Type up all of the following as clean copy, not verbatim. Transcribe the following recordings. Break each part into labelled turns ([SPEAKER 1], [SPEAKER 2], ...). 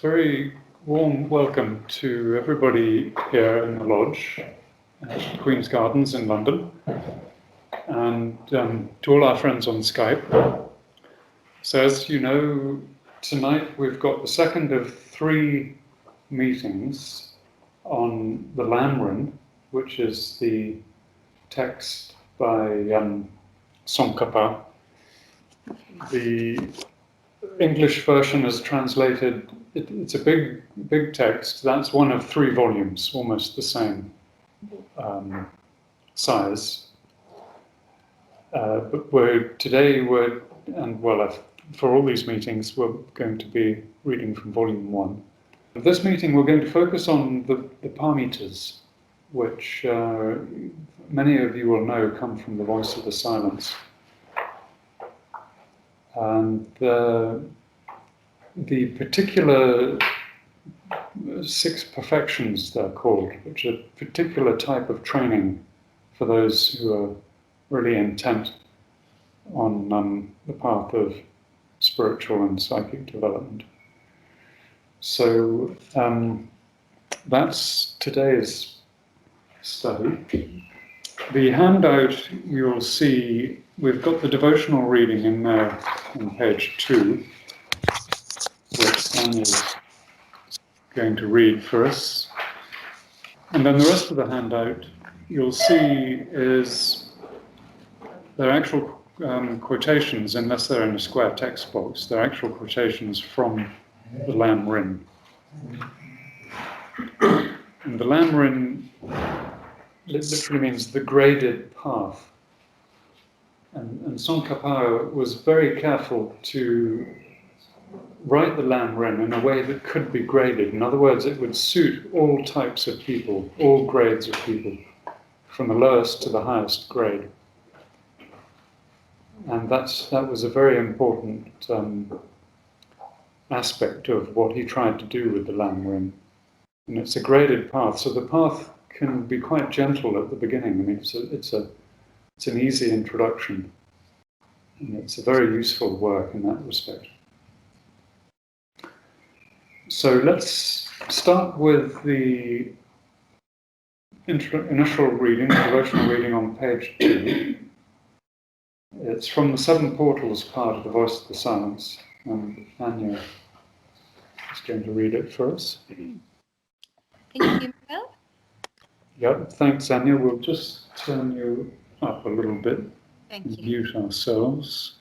[SPEAKER 1] very warm welcome to everybody here in the lodge at Queen's Gardens in London, and to all our friends on Skype. So as you know, tonight we've got the second of 3 meetings on the Lam Rim, which is the text by Tsongkhapa. The English version is translated, it's a big text. That's one of 3 volumes, almost the same size. But for all these meetings, we're going to be reading from volume 1. This meeting, we're going to focus on the paramitas, which many of you will know come from the voice of the silence. And the particular 6 perfections, they're called, which are a particular type of training for those who are really intent on the path of spiritual and psychic development. So that's today's study. The handout, you'll see, we've got the devotional reading in there on page 2, which Anne is going to read for us. And then the rest of the handout, you'll see, is they're actual quotations, unless they're in a square text box. They're actual quotations from the Lam Rim. And the Lam Rim literally means the graded path. And Tsongkhapa was very careful to write the Lam Rim in a way that could be graded. In other words, it would suit all types of people, all grades of people, from the lowest to the highest grade. And that was a very important aspect of what he tried to do with the Lam Rim. And it's a graded path, so the path can be quite gentle at the beginning. I mean, it's an easy introduction, and it's a very useful work in that respect. So let's start with the initial reading, the devotional reading on page 2. It's from the 7 Portals part of the Voice of the Silence, and Anya is going to read it for us.
[SPEAKER 2] Thank you, Mel.
[SPEAKER 1] Yep, thanks, Anya. We'll just turn you up a little bit.
[SPEAKER 2] Thank
[SPEAKER 1] and
[SPEAKER 2] you.
[SPEAKER 1] Mute ourselves.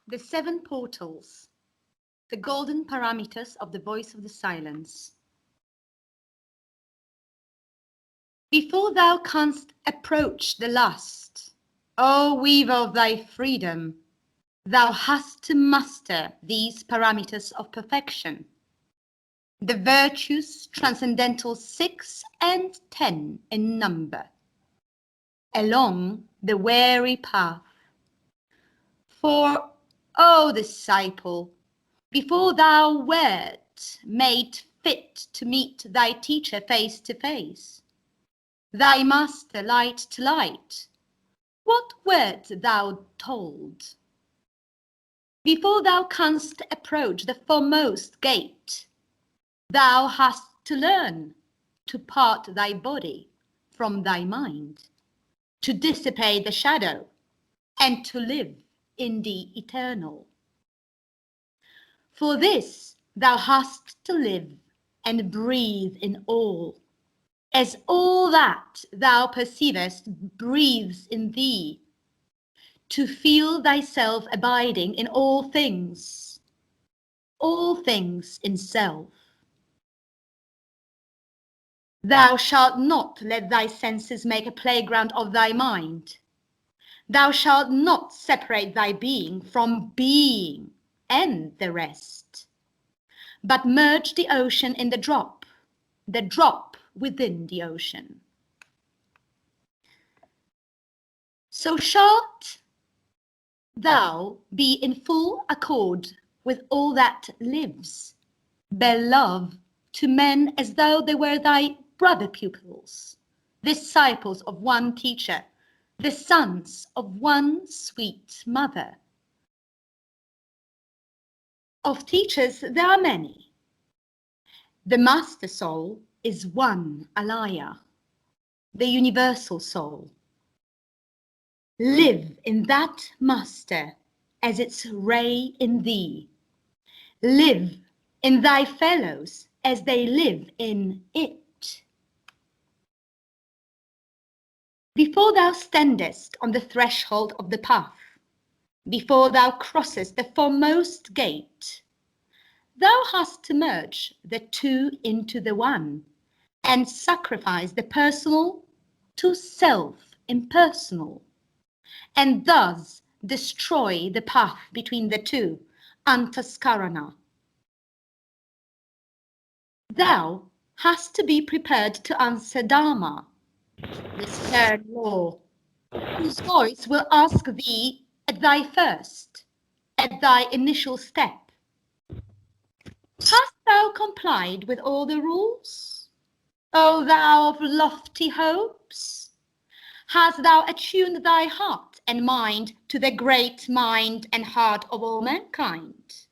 [SPEAKER 2] The 7 Portals, the golden paramitas of the Voice of the Silence. Before thou canst approach the lust, O weaver of thy freedom, thou hast to master these paramitas of perfection, the virtues transcendental 6 and 10 in number, along the weary path. For, O disciple, before thou wert made fit to meet thy teacher face to face, thy master light to light, what wert thou told? Before thou canst approach the foremost gate, thou hast to learn to part thy body from thy mind, to dissipate the shadow, and to live in the eternal. For this thou hast to live and breathe in all, as all that thou perceivest breathes in thee, to feel thyself abiding in all things in self. Thou shalt not let thy senses make a playground of thy mind. Thou shalt not separate thy being from being and the rest, but merge the ocean in the drop within the ocean. So shalt thou be in full accord with all that lives, bear love to men as though they were thy brother pupils, disciples of one teacher, the sons of one sweet mother. Of teachers, there are many. The master soul is one alaya, the universal soul. Live in that master as its ray in thee. Live in thy fellows as they live in it. Before thou standest on the threshold of the path, before thou crossest the foremost gate, thou hast to merge the two into the one and sacrifice the personal to self-impersonal, and thus destroy the path between the two, antaskarana. Thou hast to be prepared to answer Dharma, the stern law, whose voice will ask thee at thy first, at thy initial step. Hast thou complied with all the rules? O thou of lofty hopes? Hast thou attuned thy heart and mind to the great mind and heart of all mankind?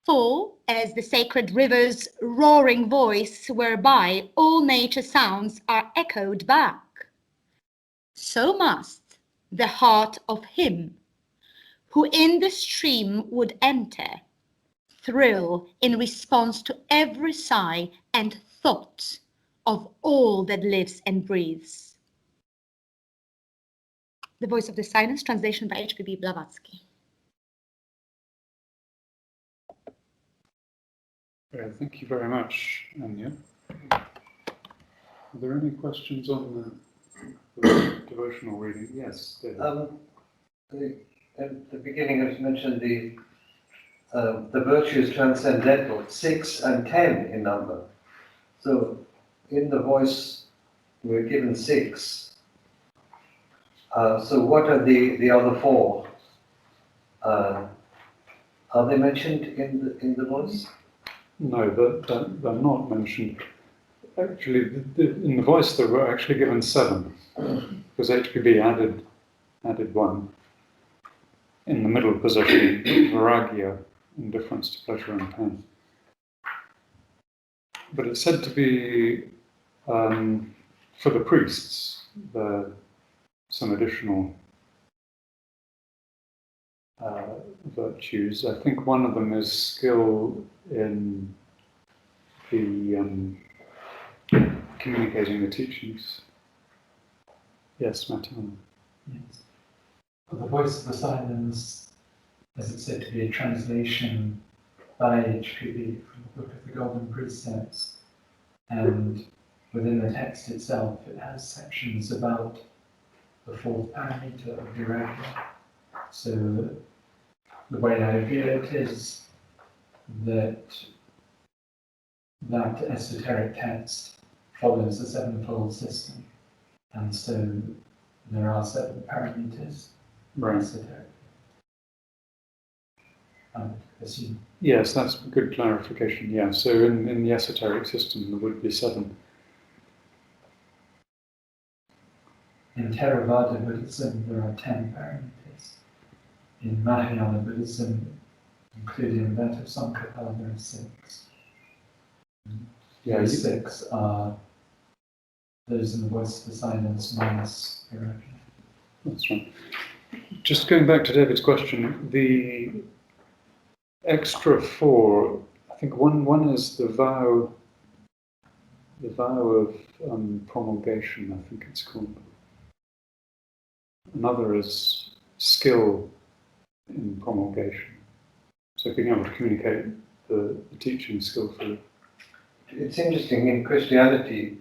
[SPEAKER 2] For, as the sacred river's roaring voice whereby all nature sounds are echoed back, so must the heart of him who in the stream would enter thrill in response to every sigh and thought of all that lives and breathes. The Voice of the Silence, translation by H.P.B. Blavatsky.
[SPEAKER 1] Thank you very much, Anya. Are there any questions on the devotional reading? Yes, David.
[SPEAKER 3] At the beginning, it was mentioned the virtues transcendental, 6 and 10 in number. So, in the voice, we're given 6. So, what are the other 4? Are they mentioned in the voice?
[SPEAKER 1] No, they're not mentioned. Actually, in the voice, they were actually given 7, because HPB added 1. In the middle position, Vairagya, indifference to pleasure and pain. But it's said to be, for the priests, some additional virtues. I think one of them is skill in the communicating the teachings. Yes, Matthew.
[SPEAKER 4] Yes. Well, the Voice of the Silence, as it's said to be a translation by HPB from the Book of the Golden Precepts, and within the text itself it has sections about the 4th paramita of Vairagya. So the way I view it is that esoteric text follows a 7-fold system, and so there are 7 paramitas.
[SPEAKER 1] Right.
[SPEAKER 4] Esoteric. I would assume.
[SPEAKER 1] Yes, that's a good clarification. Yeah, so in the esoteric system there would be 7.
[SPEAKER 4] In Theravada Buddhism, there are 10 paramitas. In Mahayana Buddhism, including that of Tsongkhapa, there are 6.
[SPEAKER 1] Yeah,
[SPEAKER 4] These 6 are those in the Voice of the Silence minus Vairagya.
[SPEAKER 1] That's right. Just going back to David's question, the extra 4, I think one is the vow of promulgation, I think it's called. Another is skill in promulgation. So being able to communicate the teaching skillfully.
[SPEAKER 3] It's interesting, in Christianity,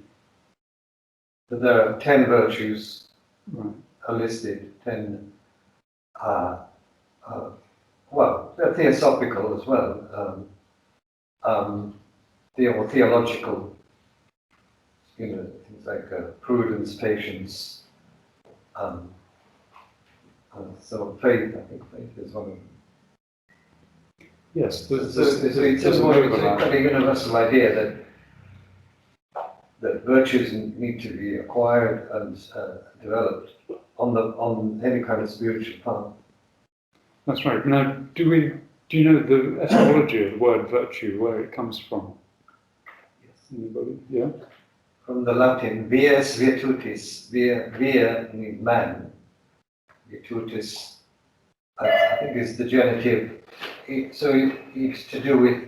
[SPEAKER 3] that there are 10 virtues are listed, 10, well, they're theosophical as well, theological, things like prudence, patience, so faith, I think faith is one of them.
[SPEAKER 1] Yes,
[SPEAKER 3] It's a universal idea that virtues need to be acquired and developed on any kind of spiritual path.
[SPEAKER 1] That's right. Now, do we Do you know the etymology of the word virtue, where it comes from? Anybody? Yeah?
[SPEAKER 3] From the Latin, vias virtutis, via means man, virtutis, I think is the genitive. It's to do with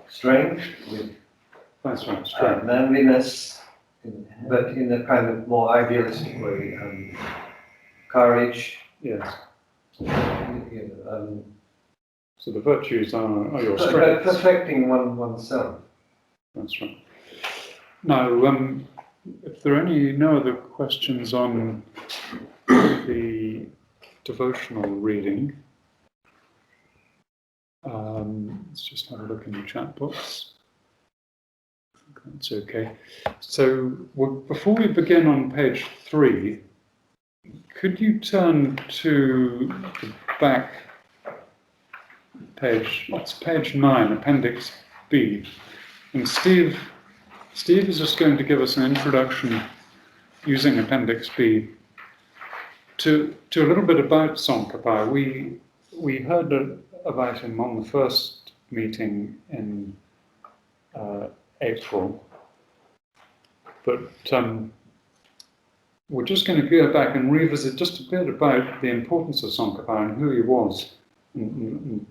[SPEAKER 3] strength, with
[SPEAKER 1] That's right, strength.
[SPEAKER 3] manliness, but in a kind of more idealistic way, courage.
[SPEAKER 1] Yes.
[SPEAKER 3] So
[SPEAKER 1] the virtues are your strengths.
[SPEAKER 3] Perfecting oneself.
[SPEAKER 1] That's right. Now, if there are no other questions on the devotional reading, let's just have a look in the chat box. That's okay. So, before we begin on page 3, could you turn to the back page? That's page 9, Appendix B. And Steve is just going to give us an introduction using Appendix B to a little bit about Tsongkhapa. We heard about him on the first meeting in April, but we're just going to go back and revisit just a bit about the importance of Tsongkhapa and who he was, and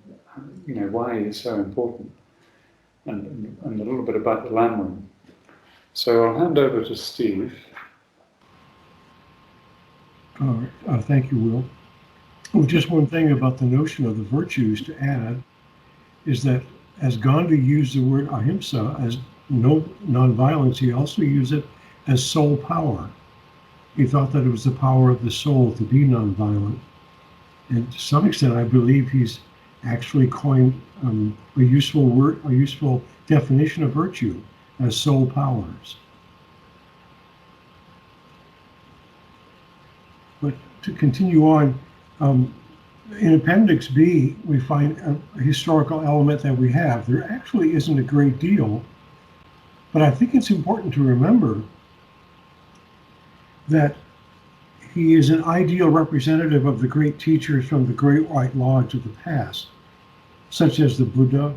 [SPEAKER 1] why he's so important, and a little bit about the Lam Rim. So I'll hand over to Steve.
[SPEAKER 5] Thank you, Will. Well, just one thing about the notion of the virtues to add is that as Gandhi used the word ahimsa as non-violence, he also used it as soul power. He thought that it was the power of the soul to be non-violent. And to some extent, I believe he's actually coined a useful definition of virtue as soul powers. But to continue on, in Appendix B, we find a historical element that we have. There actually isn't a great deal, but I think it's important to remember that he is an ideal representative of the great teachers from the Great White Lodge of the past, such as the Buddha,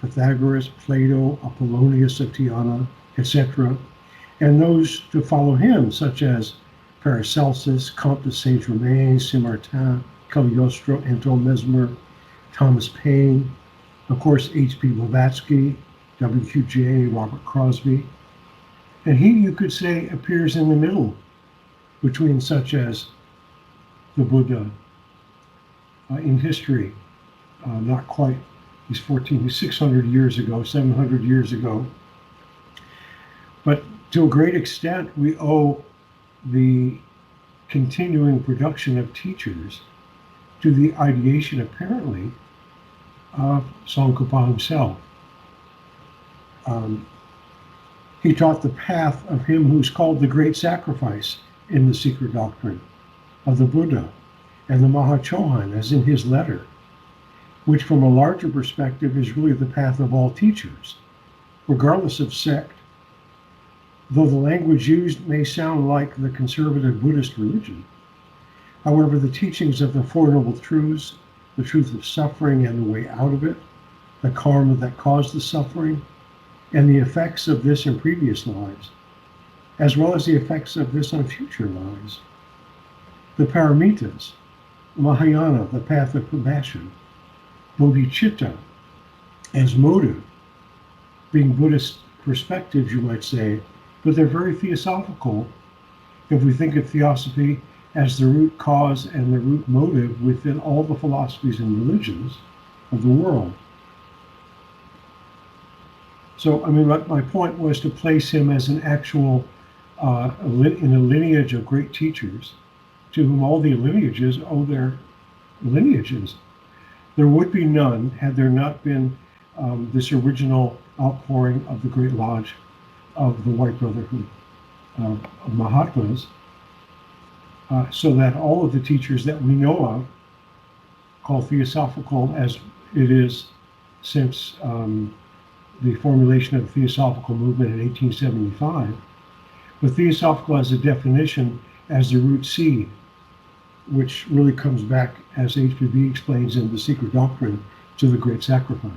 [SPEAKER 5] Pythagoras, Plato, Apollonius of Dhyana, etc., and those to follow him, such as Paracelsus, Comte de Saint-Germain, Saint-Martin, Cagliostro, Antoine Mesmer, Thomas Paine, of course, H.P. Blavatsky, W.Q.J., Robert Crosby. And he, you could say, appears in the middle between such as the Buddha in history, not quite, he's 600 years ago, 700 years ago. But to a great extent, we owe the continuing production of teachers to the ideation, apparently, of Tsongkhapa himself. He taught the path of him who's called the Great Sacrifice in the Secret Doctrine of the Buddha and the Mahachohan, as in his letter, which from a larger perspective is really the path of all teachers, regardless of sect. Though the language used may sound like the conservative Buddhist religion, however, the teachings of the Four Noble Truths, the truth of suffering and the way out of it, the karma that caused the suffering, and the effects of this in previous lives, as well as the effects of this on future lives. The paramitas, Mahayana, the path of compassion, Bodhichitta as motive, being Buddhist perspectives, you might say, but they're very theosophical if we think of theosophy as the root cause and the root motive within all the philosophies and religions of the world. So, I mean, my point was to place him as an actual, in a lineage of great teachers to whom all the lineages owe their lineages. There would be none had there not been this original outpouring of the Great Lodge of the White Brotherhood of Mahatmas, so that all of the teachers that we know of, called theosophical as it is since the formulation of the Theosophical movement in 1875, but theosophical as a definition as the root seed, which really comes back, as HPB explains in The Secret Doctrine, to the great sacrifice.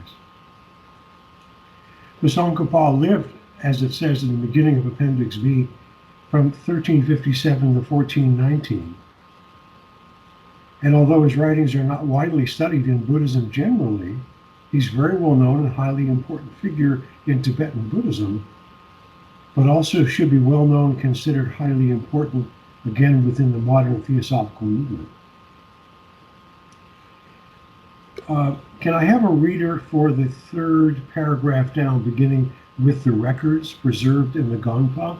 [SPEAKER 5] The Tsongkhapa lived, as it says in the beginning of Appendix B, from 1357 to 1419. And although his writings are not widely studied in Buddhism generally, he's very well known and highly important figure in Tibetan Buddhism, but also should be well known and considered highly important, again, within the modern Theosophical movement. Can I have a reader for the third paragraph down, beginning with the records preserved in the Gonpa?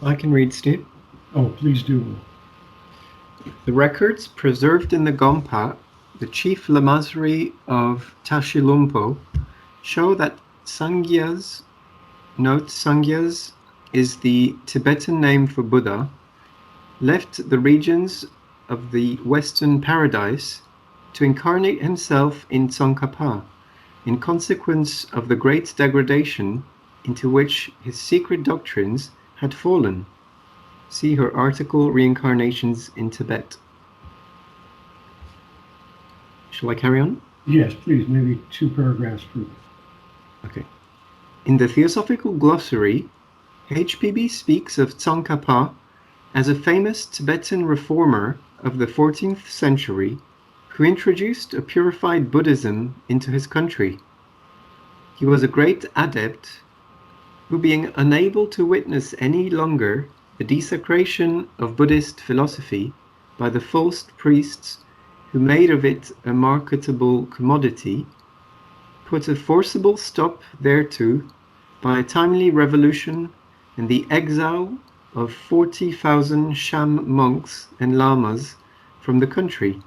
[SPEAKER 6] I can read, Steve.
[SPEAKER 5] Oh, please do.
[SPEAKER 6] The records preserved in the Gompa, the chief lamasery of Tashilumpo, show that Sangyas, note Sangyas is the Tibetan name for Buddha, left the regions of the Western Paradise to incarnate himself in Tsongkhapa, in consequence of the great degradation into which his secret doctrines had fallen. See her article, Reincarnations in Tibet. Shall I carry on?
[SPEAKER 5] Yes, please, maybe 2 paragraphs further.
[SPEAKER 6] Okay. In the Theosophical Glossary, HPB speaks of Tsongkhapa as a famous Tibetan reformer of the 14th century who introduced a purified Buddhism into his country. He was a great adept who, being unable to witness any longer the desecration of Buddhist philosophy by the false priests who made of it a marketable commodity, put a forcible stop thereto by a timely revolution and the exile of 40,000 sham monks and lamas from the country.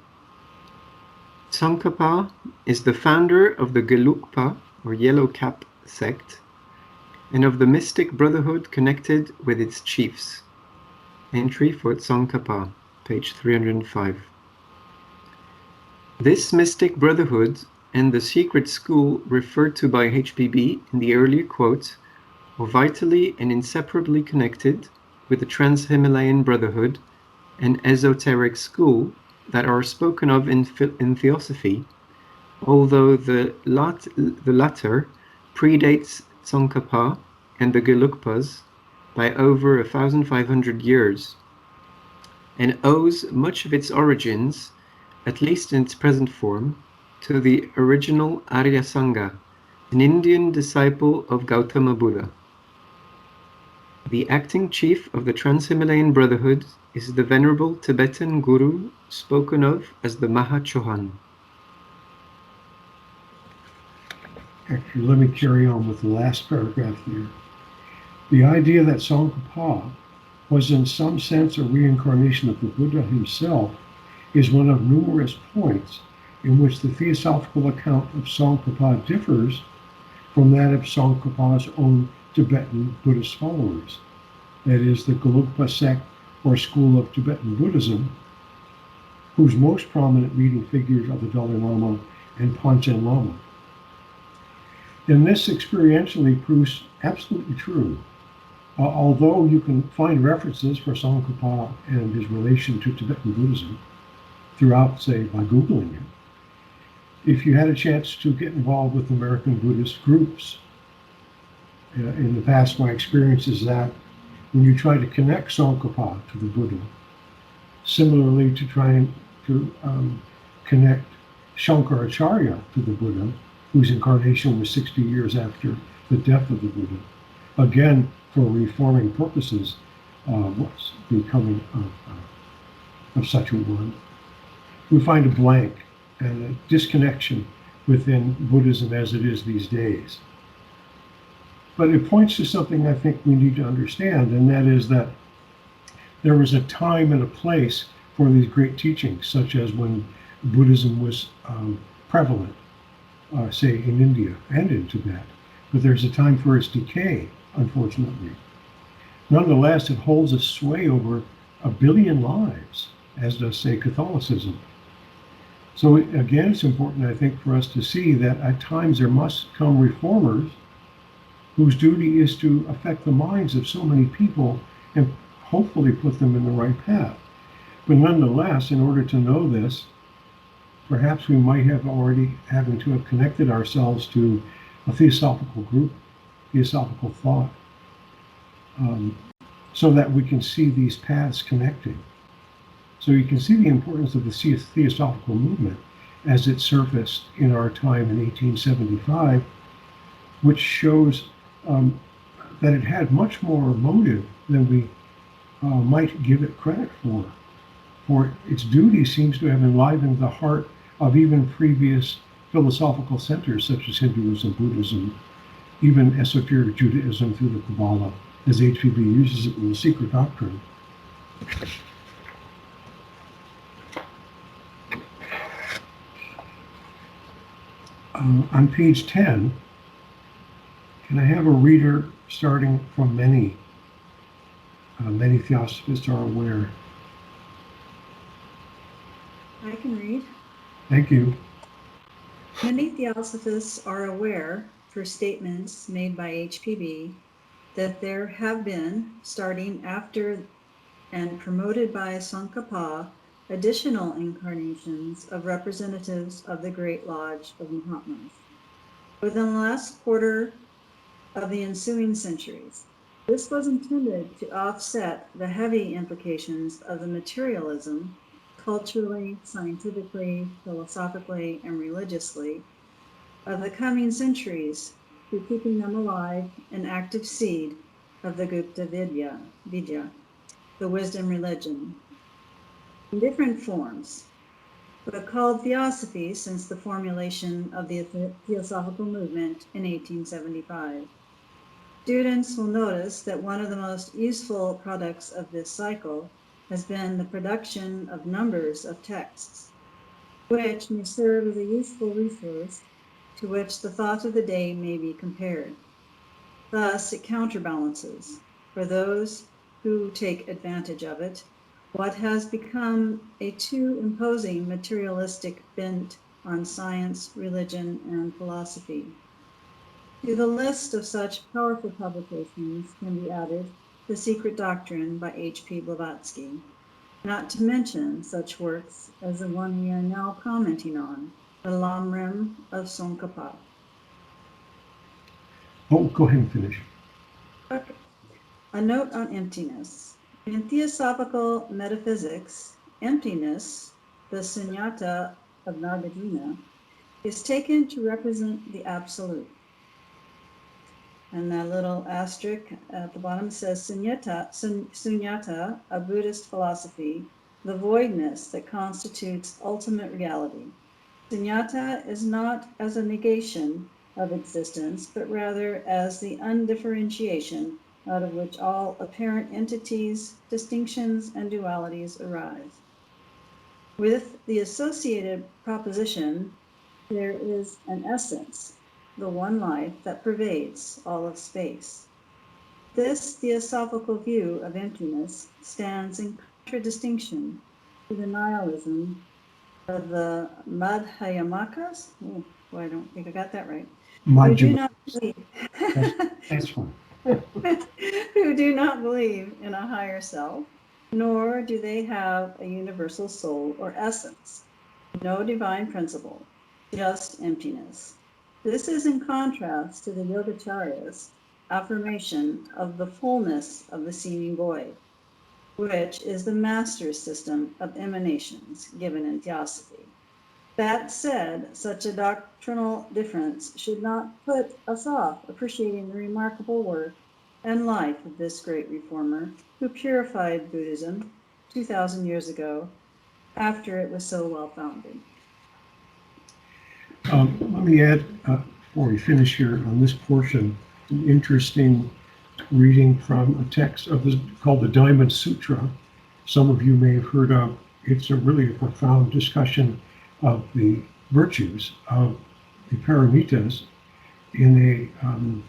[SPEAKER 6] Tsongkhapa is the founder of the Gelugpa, or Yellow Cap sect, and of the mystic brotherhood connected with its chiefs. Entry for Tsongkhapa, page 305. This mystic brotherhood and the secret school referred to by HPB in the earlier quote are vitally and inseparably connected with the Trans-Himalayan Brotherhood and esoteric school that are spoken of in Theosophy, although the latter predates Tsongkhapa and the Gelugpas by over 1,500 years, and owes much of its origins, at least in its present form, to the original Arya Sangha, an Indian disciple of Gautama Buddha. The acting chief of the Trans-Himalayan Brotherhood is the venerable Tibetan guru spoken of as the Mahachohan.
[SPEAKER 5] Actually, let me carry on with the last paragraph there. The idea that Tsongkhapa was in some sense a reincarnation of the Buddha himself is one of numerous points in which the theosophical account of Tsongkhapa differs from that of Tsongkhapa's own Tibetan Buddhist followers, that is, the Gelugpa sect or school of Tibetan Buddhism, whose most prominent leading figures are the Dalai Lama and Panchen Lama. And this experientially proves absolutely true. Although you can find references for Tsongkhapa and his relation to Tibetan Buddhism throughout, say, by Googling it, if you had a chance to get involved with American Buddhist groups, in the past, my experience is that when you try to connect Tsongkhapa to the Buddha, similarly to trying to connect Shankaracharya to the Buddha, whose incarnation was 60 years after the death of the Buddha, again, for reforming purposes, was becoming of such a one, we find a blank and a disconnection within Buddhism as it is these days. But it points to something I think we need to understand, and that is that there was a time and a place for these great teachings, such as when Buddhism was prevalent, say in India and in Tibet. But there's a time for its decay, unfortunately. Nonetheless, it holds a sway over 1 billion lives, as does, say, Catholicism. So again, it's important, I think, for us to see that at times there must come reformers whose duty is to affect the minds of so many people and hopefully put them in the right path. But nonetheless, in order to know this, perhaps we might have already having to have connected ourselves to a theosophical group, theosophical thought, so that we can see these paths connecting. So you can see the importance of the theosophical movement as it surfaced in our time in 1875, which shows that it had much more motive than we might give it credit for. For its duty seems to have enlivened the heart of even previous philosophical centers such as Hinduism, Buddhism, even esoteric Judaism through the Kabbalah, as HPB uses it in the Secret Doctrine. On page 10, can I have a reader starting from many? Many Theosophists are aware.
[SPEAKER 7] I can read.
[SPEAKER 5] Thank you.
[SPEAKER 7] Many Theosophists are aware, for statements made by HPB, that there have been, starting after and promoted by Tsongkhapa, additional incarnations of representatives of the Great Lodge of Mahatmas. Within the last quarter of the ensuing centuries, this was intended to offset the heavy implications of the materialism, culturally, scientifically, philosophically, and religiously, of the coming centuries, through keeping them alive, an active seed of the Gupta Vidya, the wisdom religion, in different forms, but called Theosophy since the formulation of the Theosophical movement in 1875. Students will notice that one of the most useful products of this cycle has been the production of numbers of texts, which may serve as a useful resource to which the thought of the day may be compared. Thus, it counterbalances, for those who take advantage of it, what has become a too imposing materialistic bent on science, religion, and philosophy. To the list of such powerful publications can be added The Secret Doctrine by H.P. Blavatsky, not to mention such works as the one we are now commenting on, the Lam Rim of TsongKhapa.
[SPEAKER 5] Oh, go ahead and finish.
[SPEAKER 7] Okay. A note on emptiness. In Theosophical metaphysics, emptiness, the sunyata of Nagarjuna, is taken to represent the absolute. And that little asterisk at the bottom says sunyata, a Buddhist philosophy, the voidness that constitutes ultimate reality. Sunyata is not as a negation of existence, but rather as the undifferentiation out of which all apparent entities, distinctions, and dualities arise. With the associated proposition, there is an essence, the one life that pervades all of space. This theosophical view of emptiness stands in contradistinction to the nihilism of the Madhyamakas. Oh, boy, I don't think I got that right. Who do not believe.
[SPEAKER 5] That's fine.
[SPEAKER 7] Who do not believe in a higher self, nor do they have a universal soul or essence, no divine principle, just emptiness. This is in contrast to the Yogacharyas' affirmation of the fullness of the seeming void, which is the master's system of emanations given in Theosophy. That said, such a doctrinal difference should not put us off appreciating the remarkable work and life of this great reformer who purified Buddhism 2,000 years ago after it was so well founded.
[SPEAKER 5] Let me add, before we finish here on this portion, an interesting reading from a text called the Diamond Sutra. Some of you may have heard of. It's really a profound discussion of the virtues of the paramitas in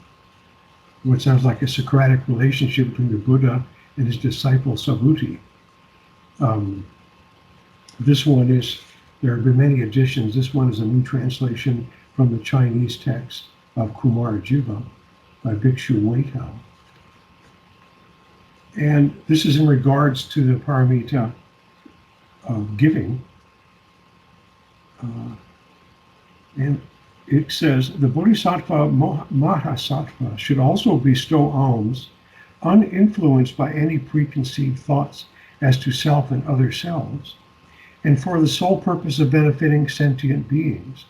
[SPEAKER 5] what sounds like a Socratic relationship between the Buddha and his disciple Subhuti. This one is, there have been many editions. This one is a new translation from the Chinese text of Kumarajiva by Bhikshu Waitao. And this is in regards to the paramita of giving. And it says, the Bodhisattva Mahasattva should also bestow alms uninfluenced by any preconceived thoughts as to self and other selves, and for the sole purpose of benefiting sentient beings,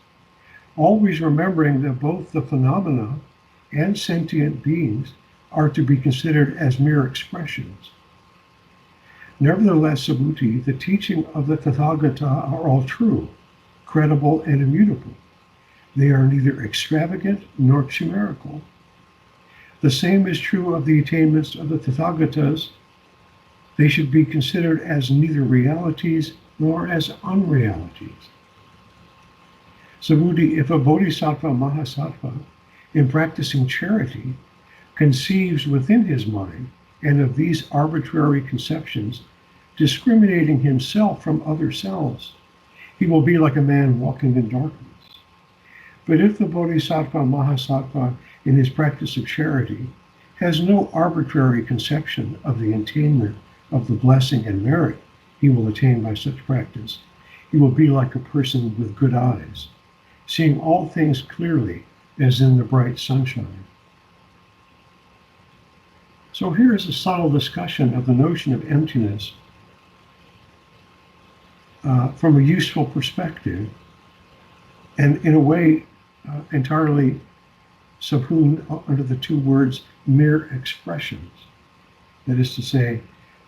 [SPEAKER 5] always remembering that both the phenomena and sentient beings are to be considered as mere expressions. Nevertheless, Subhuti, the teaching of the Tathagata are all true, credible, and immutable. They are neither extravagant nor chimerical. The same is true of the attainments of the Tathagatas. They should be considered as neither realities nor as unrealities. Subhuti, if a Bodhisattva Mahasattva, in practicing charity, conceives within his mind and of these arbitrary conceptions, discriminating himself from other selves, he will be like a man walking in darkness. But if the Bodhisattva Mahasattva, in his practice of charity, has no arbitrary conception of the attainment of the blessing and merit he will attain by such practice, he will be like a person with good eyes, seeing all things clearly as in the bright sunshine. So here is a subtle discussion of the notion of emptiness from a useful perspective, and in a way entirely subsumed under the two words mere expressions. That is to say,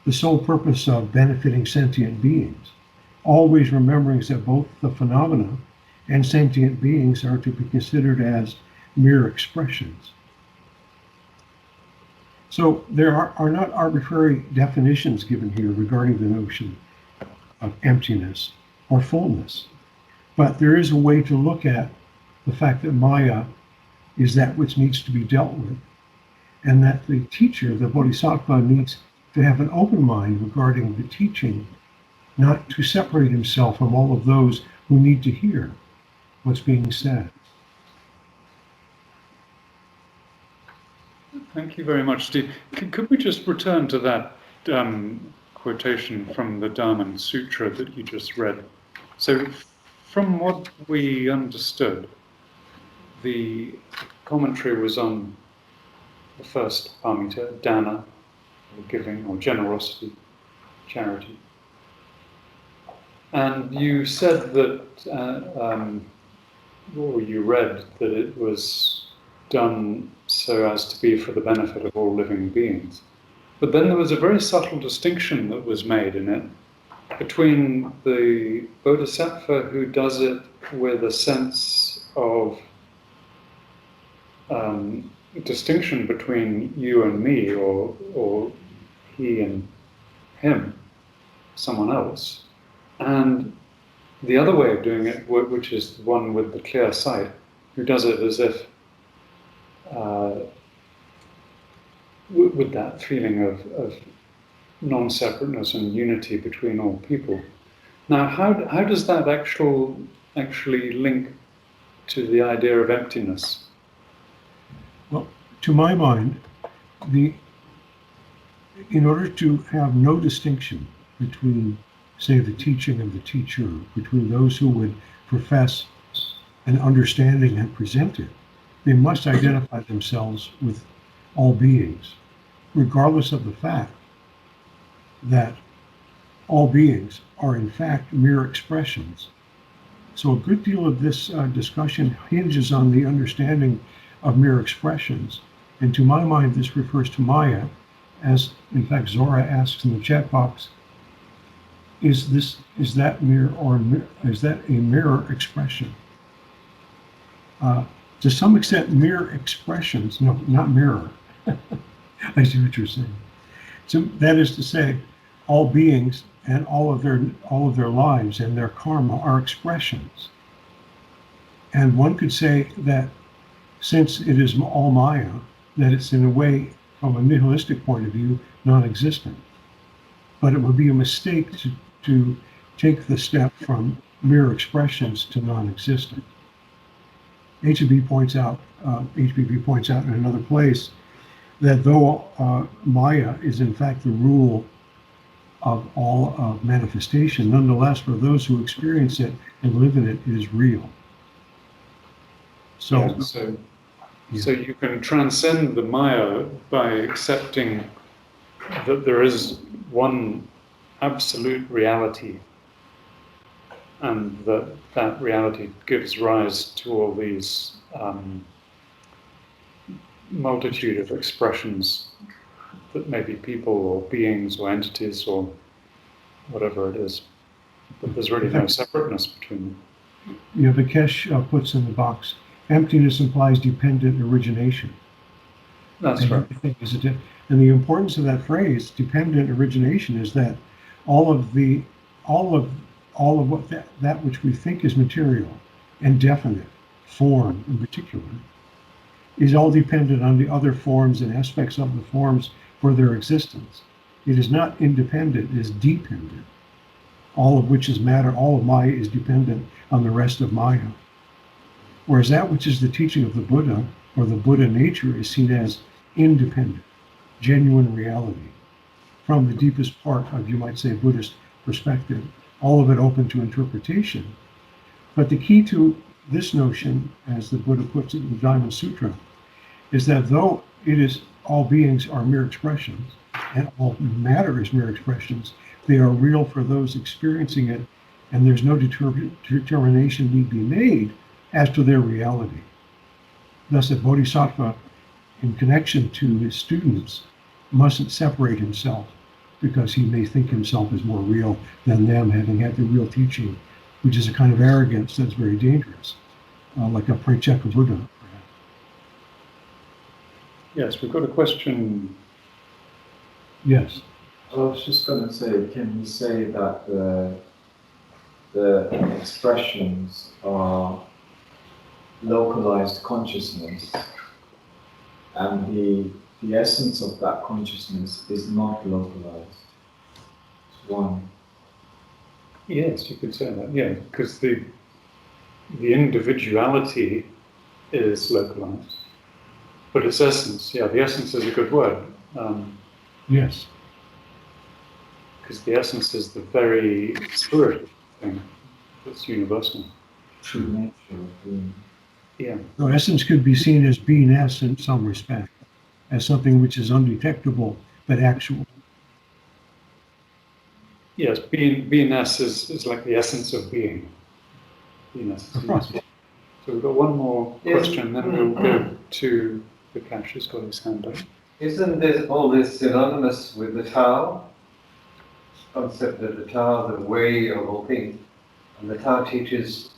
[SPEAKER 5] the sole purpose of benefiting sentient beings, always remembering that both the phenomena and sentient beings are to be considered as mere expressions. So there are not arbitrary definitions given here regarding the notion of emptiness or fullness, but there is a way to look at the fact that Maya is that which needs to be dealt with, and that the teacher, the Bodhisattva, needs to have an open mind regarding the teaching, not to separate himself from all of those who need to hear what's being said.
[SPEAKER 1] Thank you very much, Steve. Could we just return to that quotation from the Dharma Sutra that you just read? So, from what we understood, the commentary was on the first paramita, Dhyana, or giving, or generosity, charity. And you said that, or you read that it was done so as to be for the benefit of all living beings. But then there was a very subtle distinction that was made in it between the bodhisattva who does it with a sense of distinction between you and me, or he and him, someone else, and the other way of doing it, which is the one with the clear sight, who does it as if with that feeling of non-separateness and unity between all people. Now, how does that actually link to the idea of emptiness?
[SPEAKER 5] Well, to my mind, in order to have no distinction between, say, the teaching and the teacher, between those who would profess an understanding and present it, they must identify themselves with all beings, regardless of the fact that all beings are in fact mere expressions. So a good deal of this discussion hinges on the understanding of mere expressions. And to my mind, this refers to Maya, as in fact Zora asks in the chat box, is that a mirror expression? To some extent, mere expressions, no, not mirror. I see what you're saying. So that is to say, all beings and all of their lives and their karma are expressions. And one could say that since it is all Maya, that it's in a way, from a nihilistic point of view, non-existent. But it would be a mistake to take the step from mere expressions to non-existent. HPB points out in another place that though Maya is in fact the rule of all of manifestation, nonetheless, for those who experience it and live in it, it is real. So,
[SPEAKER 1] Yeah, so you can transcend the Maya by accepting that there is one absolute reality, and that reality gives rise to all these multitude of expressions that may be people or beings or entities or whatever it is. But there's really no separateness between them.
[SPEAKER 5] Vikesh puts in the box, emptiness implies dependent origination.
[SPEAKER 1] That's right.
[SPEAKER 5] And the importance of that phrase, dependent origination, is that all of what that which we think is material and definite, form in particular, is all dependent on the other forms and aspects of the forms for their existence. It is not independent, it is dependent. All of which is matter, all of Maya is dependent on the rest of Maya. Whereas that which is the teaching of the Buddha, or the Buddha nature, is seen as independent, genuine reality, from the deepest part of, you might say, Buddhist perspective, all of it open to interpretation. But the key to this notion, as the Buddha puts it in the Dhyana Sutra, is that though it is all beings are mere expressions, and all matter is mere expressions, they are real for those experiencing it, and there's no determination need be made as to their reality. Thus, a bodhisattva, in connection to his students, mustn't separate himself because he may think himself as more real than them, having had the real teaching, which is a kind of arrogance that's very dangerous, like a Prajna Buddha.
[SPEAKER 1] Yes, we've got a question.
[SPEAKER 5] Yes.
[SPEAKER 8] I was just going to say, can you say that the expressions are localized consciousness, and the essence of that consciousness is not localized? It's one.
[SPEAKER 1] Yes, you could say that, yeah, because the individuality is localized, but its essence, yeah, the essence is a good word.
[SPEAKER 5] Yes.
[SPEAKER 1] Because the essence is the very spirit thing that's universal.
[SPEAKER 8] True nature of being.
[SPEAKER 1] Yeah.
[SPEAKER 5] So essence could be seen as beingness in some respect, as something which is undetectable but actual.
[SPEAKER 1] Yes, beingness is like the essence of being. Beingness. So we've got one more question, then we'll go to Vikesh, who's got his hand up.
[SPEAKER 3] Isn't all this synonymous with the Tao? Concept of the Tao, the way of all things. And the Tao teaches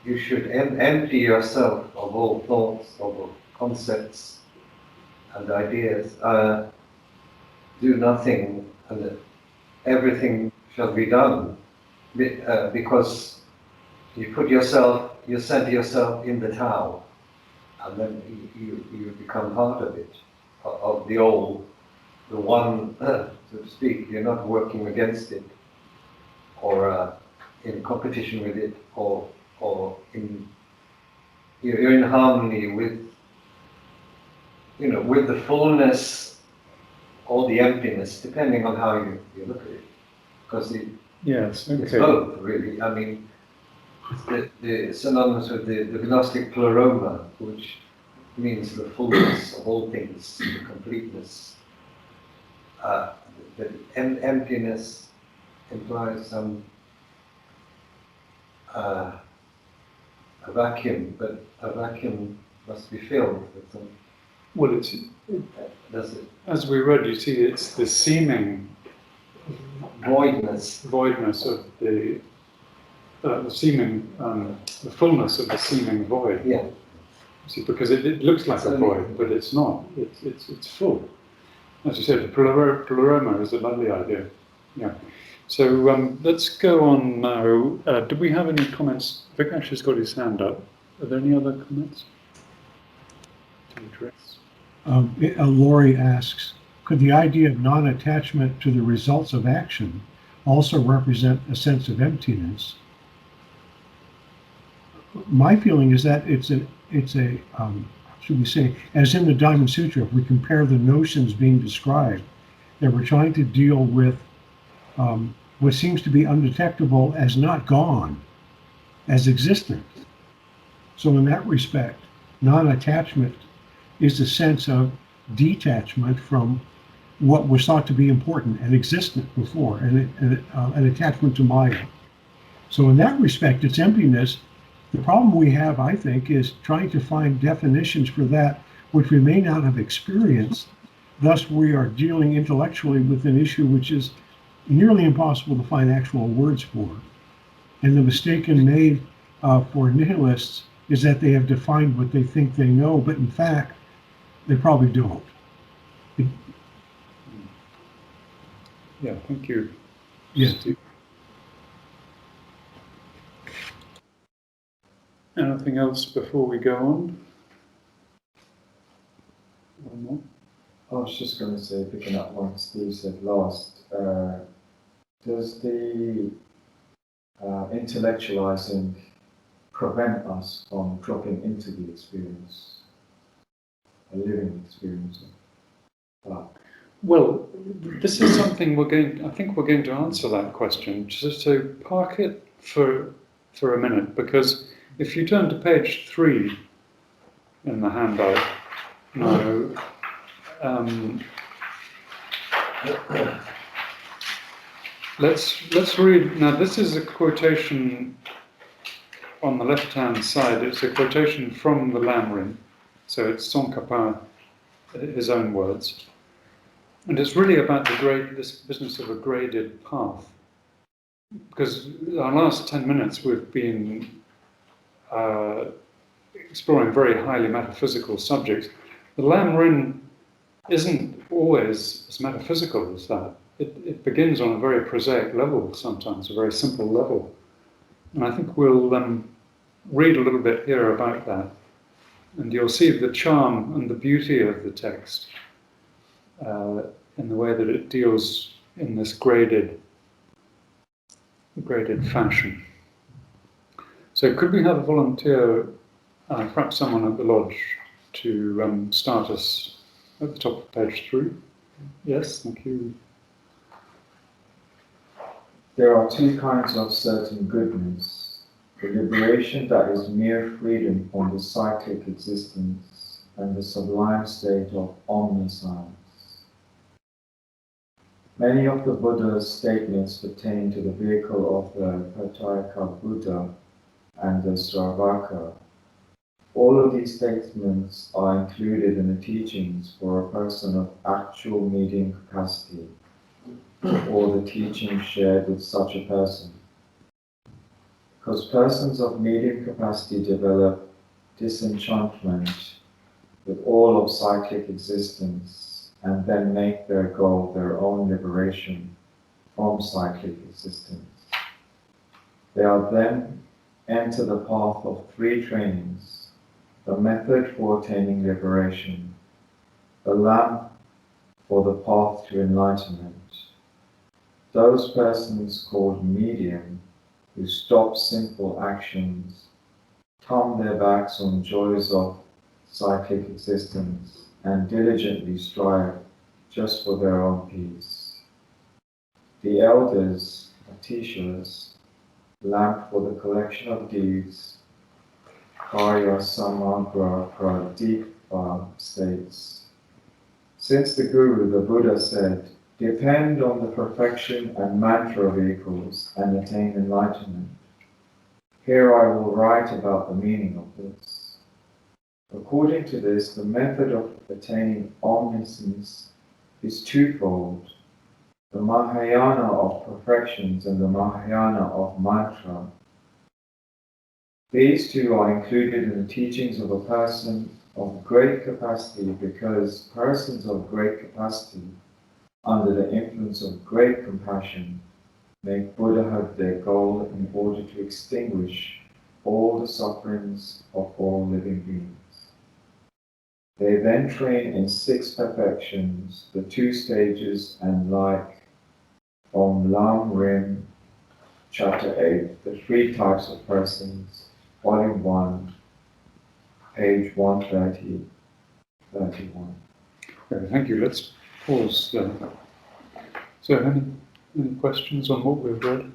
[SPEAKER 3] you should empty yourself of all thoughts, of all concepts and ideas. Do nothing, and everything shall be done. Because you center yourself in the Tao, and then you become part of it, of the all, the one, so to speak. You're not working against it, or in competition with it, or you're in harmony with, with the fullness or the emptiness, depending on how you look at it. Because
[SPEAKER 1] Yes, okay.
[SPEAKER 3] it's both, really. I mean, the synonymous with the Gnostic pleroma, which means the fullness of all things, the completeness. The emptiness implies some a vacuum, but a vacuum must be filled with some.
[SPEAKER 1] Well,
[SPEAKER 3] Does it?
[SPEAKER 1] As we read, you see, it's the seeming
[SPEAKER 3] Voidness
[SPEAKER 1] of the seeming, the fullness of the seeming void.
[SPEAKER 3] Yeah.
[SPEAKER 1] See, because it looks like a void, but it's not. It's full. As you said, the pleroma is a lovely idea. Yeah. So let's go on now. Do we have any comments? Vikesh has got his hand up. Are there any other comments to address?
[SPEAKER 5] Laurie asks, could the idea of non-attachment to the results of action also represent a sense of emptiness? My feeling is that it's a should we say, as in the Diamond Sutra, if we compare the notions being described, that we're trying to deal with what seems to be undetectable as not gone, as existent. So in that respect, non-attachment is a sense of detachment from what was thought to be important and existent before, and an attachment to Maya. So in that respect, it's emptiness. The problem we have, I think, is trying to find definitions for that which we may not have experienced. Thus, we are dealing intellectually with an issue which is nearly impossible to find actual words for. And the mistake made for nihilists is that they have defined what they think they know, but in fact, they probably don't.
[SPEAKER 1] Yeah, thank you.
[SPEAKER 5] Yes.
[SPEAKER 1] Steve. Anything else before we go on? One more?
[SPEAKER 8] I was just going to say, picking up what Steve said last, does the intellectualizing prevent us from dropping into the experience, a living experience of that?
[SPEAKER 1] Well, this is something I think we're going to answer that question. Just to park it for a minute, because if you turn to page 3 in the handout, now, let's read. Now, this is a quotation on the left-hand side. It's a quotation from the Lam Rim, so it's Tsongkhapa, his own words. And it's really about this business of a graded path. Because our last 10 minutes we've been exploring very highly metaphysical subjects. The Lam Rim isn't always as metaphysical as that. It begins on a very prosaic level sometimes, a very simple level. And I think we'll read a little bit here about that. And you'll see the charm and the beauty of the text in the way that it deals in this graded fashion. So could we have a volunteer, perhaps someone at the lodge, to start us at the top of page 3? Yes, thank you.
[SPEAKER 8] There are two kinds of certain goodness: the liberation that is mere freedom from the cyclic existence, and the sublime state of omniscience. Many of the Buddha's statements pertain to the vehicle of the Pratyeka Buddha and the Sravaka. All of these statements are included in the teachings for a person of actual medium capacity, or the teachings shared with such a person. Because persons of medium capacity develop disenchantment with all of cyclic existence, and then make their goal their own liberation from cyclic existence. They are then enter the path of 3 trainings: the method for attaining liberation, the lamp for the path to enlightenment. Those persons called medium, who stop sinful actions, turn their backs on joys of cyclic existence, and diligently strive just for their own peace. The elders, Atishas, lamp for the collection of deeds, Karya Samagra Pradipa states, since the Guru, the Buddha, said, depend on the perfection and mantra vehicles and attain enlightenment, here I will write about the meaning of this. According to this, the method of attaining omniscience is twofold: the Mahayana of perfections and the Mahayana of mantra. These two are included in the teachings of a person of great capacity, because persons of great capacity, under the influence of great compassion, make Buddhahood their goal in order to extinguish all the sufferings of all living beings. They then train in 6 perfections, the 2 stages and like, from Lam Rim, Chapter 8, the 3 types of persons, Volume 1, page 130, 31.
[SPEAKER 1] Okay, thank you. Let's pause there. So, any questions on what we've read?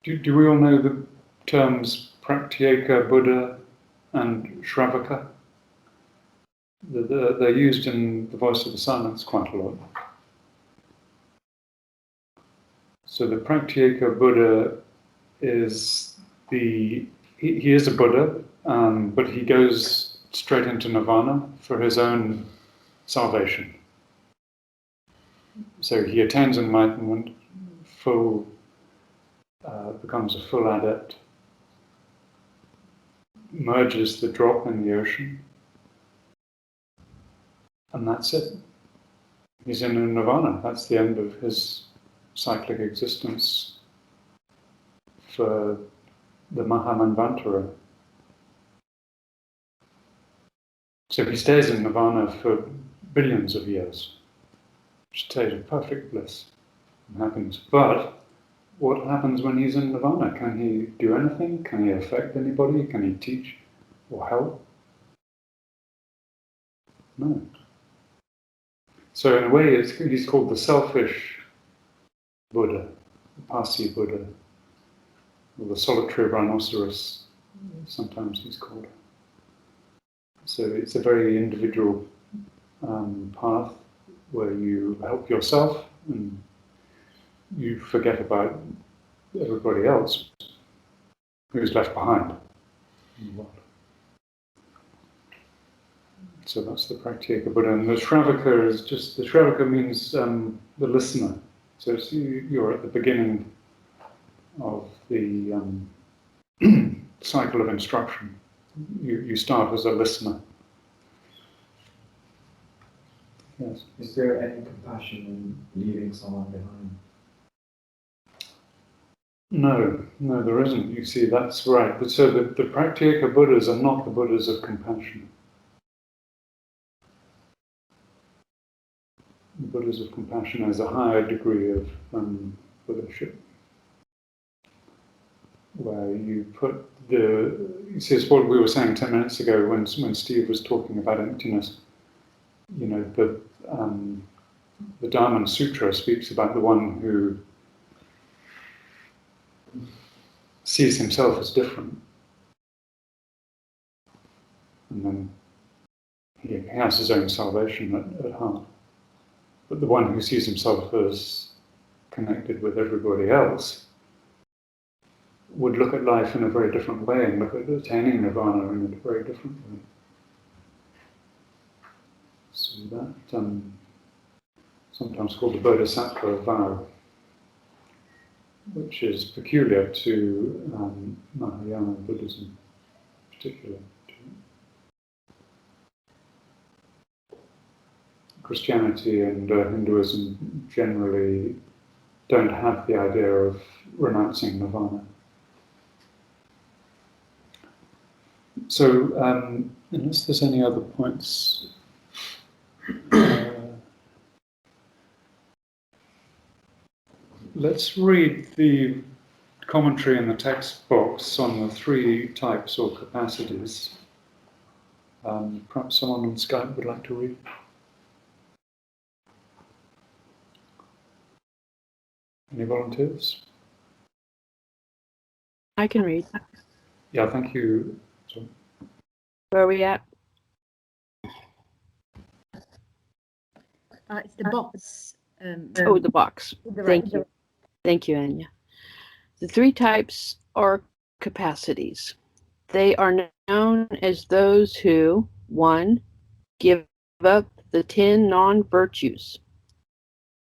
[SPEAKER 1] Do we all know the terms Pratyeka Buddha and Shravaka? They're used in the Voice of the Silence quite a lot. So the Pratyeka Buddha is he is a Buddha, but he goes straight into nirvana for his own salvation. So he attains enlightenment, becomes a full adept, merges the drop in the ocean, and that's it. He's in a nirvana. That's the end of his cyclic existence for the Mahamanvantara. So he stays in nirvana for billions of years, state of perfect bliss and happiness. But what happens when he's in nirvana? Can he do anything? Can he affect anybody? Can he teach or help? No. So in a way, he's called the selfish Buddha, the Pasi Buddha, or the solitary rhinoceros, sometimes he's called. So it's a very individual path where you help yourself and you forget about everybody else who's left behind in the world. So that's the Pratyeka Buddha. And the Shravaka is just, the Shravaka means the listener. So you're at the beginning of the cycle of instruction. You start as a listener. Yes.
[SPEAKER 8] Is there any compassion in leaving someone behind?
[SPEAKER 1] No, there isn't. You see, that's right. But so the Pratyeka Buddhas are not the Buddhas of compassion. The Buddhas of compassion has a higher degree of Buddhaship, where you put you see, it's what we were saying 10 minutes ago when Steve was talking about emptiness. You know, the Dharma Sutra speaks about the one who sees himself as different. And then he has his own salvation at heart. But the one who sees himself as connected with everybody else would look at life in a very different way and look at attaining nirvana in a very different way. So that, sometimes called the Bodhisattva vow, which is peculiar to Mahayana Buddhism, particularly. Christianity and Hinduism generally don't have the idea of renouncing nirvana. So, unless there's any other points, let's read the commentary in the text box on the three types or capacities. Perhaps someone on Skype would like to read. Any volunteers?
[SPEAKER 9] I can read.
[SPEAKER 1] Yeah, thank you. Sorry.
[SPEAKER 9] Where are we at?
[SPEAKER 2] It's the box.
[SPEAKER 9] The box. Thank you. Thank you, Anya. The three types are capacities. They are known as those who, 1, give up the 10 non-virtues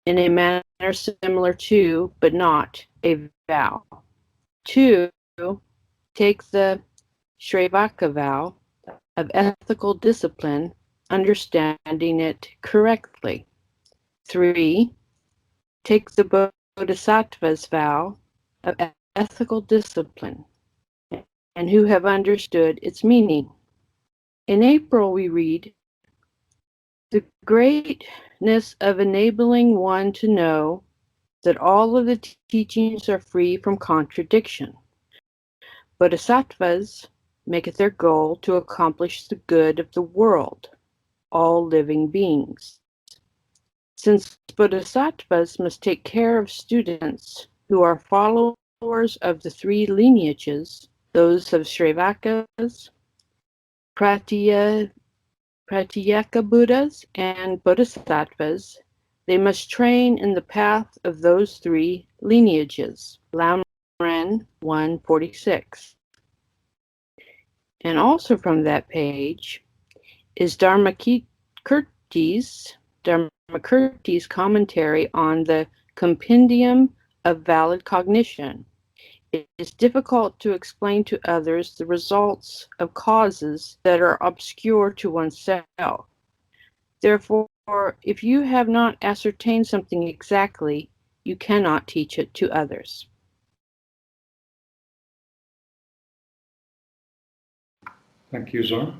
[SPEAKER 9] in a manner similar to, but not, a vow. 2, take the Shravaka vow of ethical discipline, understanding it correctly. 3, take the Bodhisattva's vow of ethical discipline, and who have understood its meaning. In April, we read, the greatness of enabling one to know that all of the teachings are free from contradiction. Bodhisattvas make it their goal to accomplish the good of the world, all living beings. Since bodhisattvas must take care of students who are followers of the three lineages, those of Shravakas, Pratyeka Buddhas, and Bodhisattvas, they must train in the path of those three lineages. Lam Rim 146. And also from that page is Dharmakirti's commentary on the Compendium of Valid Cognition. It is difficult to explain to others the results of causes that are obscure to oneself. Therefore, if you have not ascertained something exactly, you cannot teach it to others.
[SPEAKER 1] Thank you, Zora.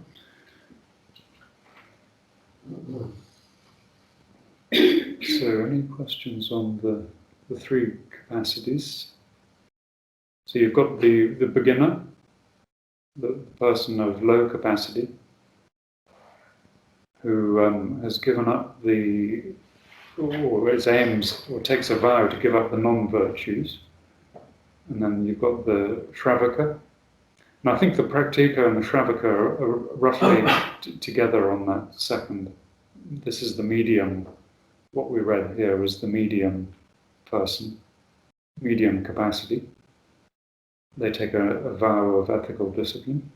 [SPEAKER 1] So, any questions on the three capacities? So you've got the beginner, the person of low capacity, who has given up or aims, or takes a vow to give up the non-virtues. And then you've got the Shravaka. And I think the Praktika and the Shravaka are roughly together on that second. This is the medium. What we read here was the medium person, medium capacity. They take a vow of ethical discipline.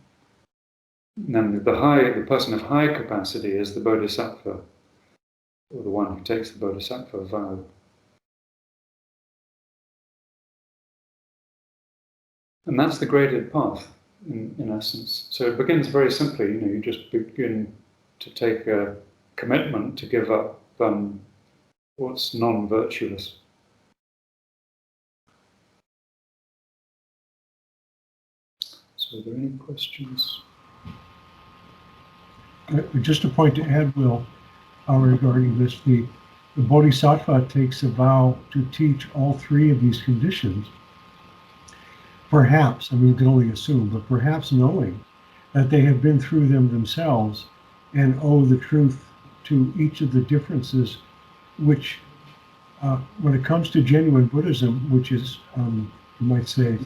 [SPEAKER 1] And then the person of high capacity is the Bodhisattva, or the one who takes the Bodhisattva vow. And that's the graded path, in essence. So it begins very simply. You just begin to take a commitment to give up what's non-virtuous. So are there any questions?
[SPEAKER 5] Just a point to add, Will, regarding this, the Bodhisattva takes a vow to teach all three of these conditions. Perhaps, we can only assume, but perhaps knowing that they have been through them themselves and owe the truth to each of the differences, which, when it comes to genuine Buddhism, which is, you might say,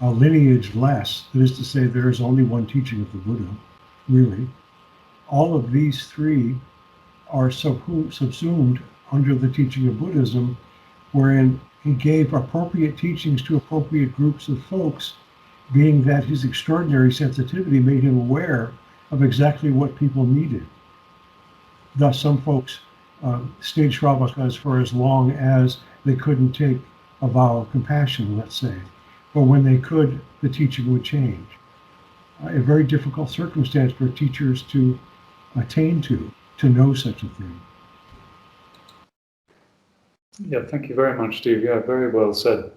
[SPEAKER 5] a lineage less, that is to say, there is only one teaching of the Buddha, really. All of these three are subsumed under the teaching of Buddhism, wherein he gave appropriate teachings to appropriate groups of folks, being that his extraordinary sensitivity made him aware of exactly what people needed. Thus, some folks stayed Shravakas for as long as they couldn't take a vow of compassion, let's say. But when they could, the teaching would change. A very difficult circumstance for teachers to attain to know such a thing.
[SPEAKER 1] Yeah, thank you very much, Steve. Yeah, very well said.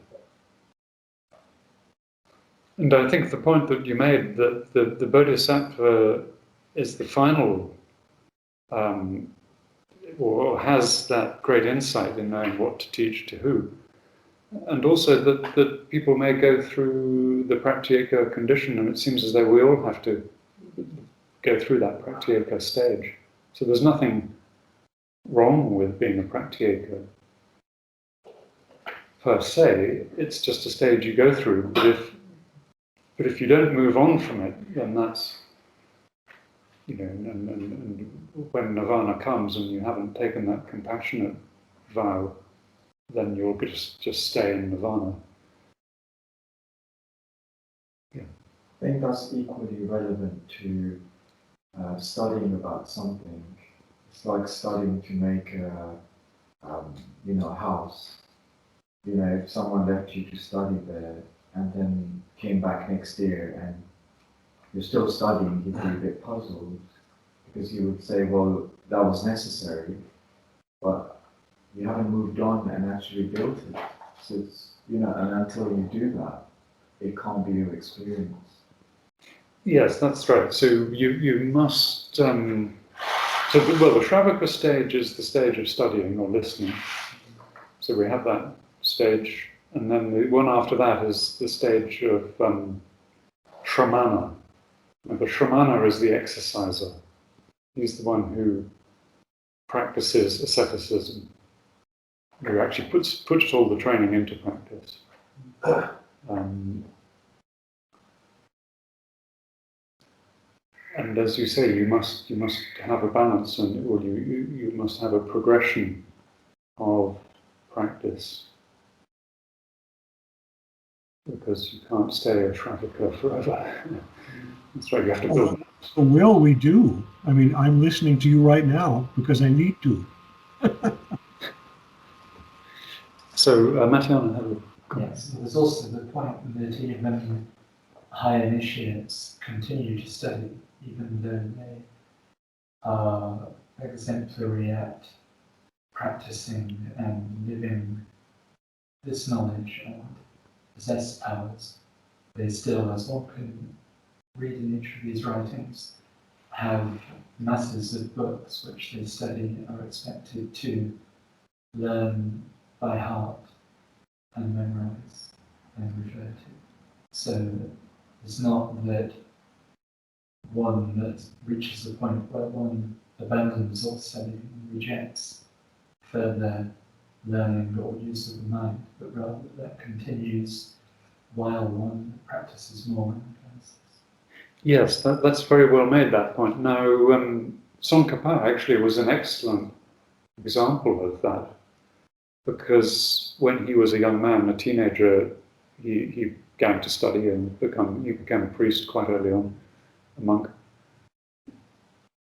[SPEAKER 1] And I think the point that you made, that the Bodhisattva is the final, or has that great insight in knowing what to teach to who. And also that people may go through the Pratyeka condition, and it seems as though we all have to go through that Pratyeka stage. So there's nothing wrong with being a Pratyeka per se. It's just a stage you go through. But if you don't move on from it, then that's, and when Nirvana comes and you haven't taken that compassionate vow, then you'll just stay in Nirvana. Yeah.
[SPEAKER 8] I think that's equally relevant to studying about something. It's like studying to make a house. If someone left you to study there and then came back next year and you're still studying, you'd be a bit puzzled, because you would say, well, that was necessary, but you haven't moved on and actually built it. So it's, and until you do that, it can't be your experience. Yes,
[SPEAKER 1] that's right. So you must, the Shravaka stage is the stage of studying or listening. So we have that stage, and then the one after that is the stage of Shramana. And the Shramana is the exerciser. He's the one who practices asceticism, who actually puts all the training into practice. And as you say, you must have a balance, or you must have a progression of practice, because you can't stay a Shravaka forever. That's right, you have to build.
[SPEAKER 5] The will we do. I mean, I'm listening to you right now because I need to.
[SPEAKER 1] So, Mattiana had a comment.
[SPEAKER 4] Yes, there's also the point that even high initiates continue to study, even though they are exemplary at practicing and living this knowledge and possess powers. They still, as one can read in each of these writings, have masses of books which they study and are expected to learn by heart and memorize and refer to. So it's not that one that reaches a point where one abandons all study and rejects further learning or use of the mind, but rather that continues while one practices more and advances.
[SPEAKER 1] Yes, that's very well made, that point. Now, Tsongkhapa actually was an excellent example of that, because when he was a young man, a teenager, he began to study and he became a priest quite early on, a monk.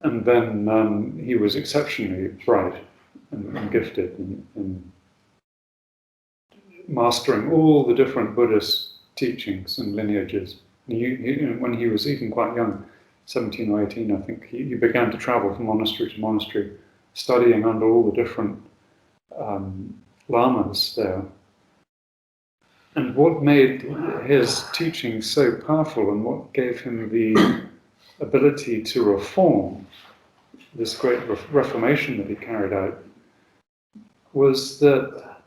[SPEAKER 1] And then he was exceptionally bright and gifted in mastering all the different Buddhist teachings and lineages. When he was even quite young, 17 or 18, I think, he began to travel from monastery to monastery, studying under all the different lamas there. And what made his teaching so powerful, and what gave him the ability to reform, this great reformation that he carried out, was that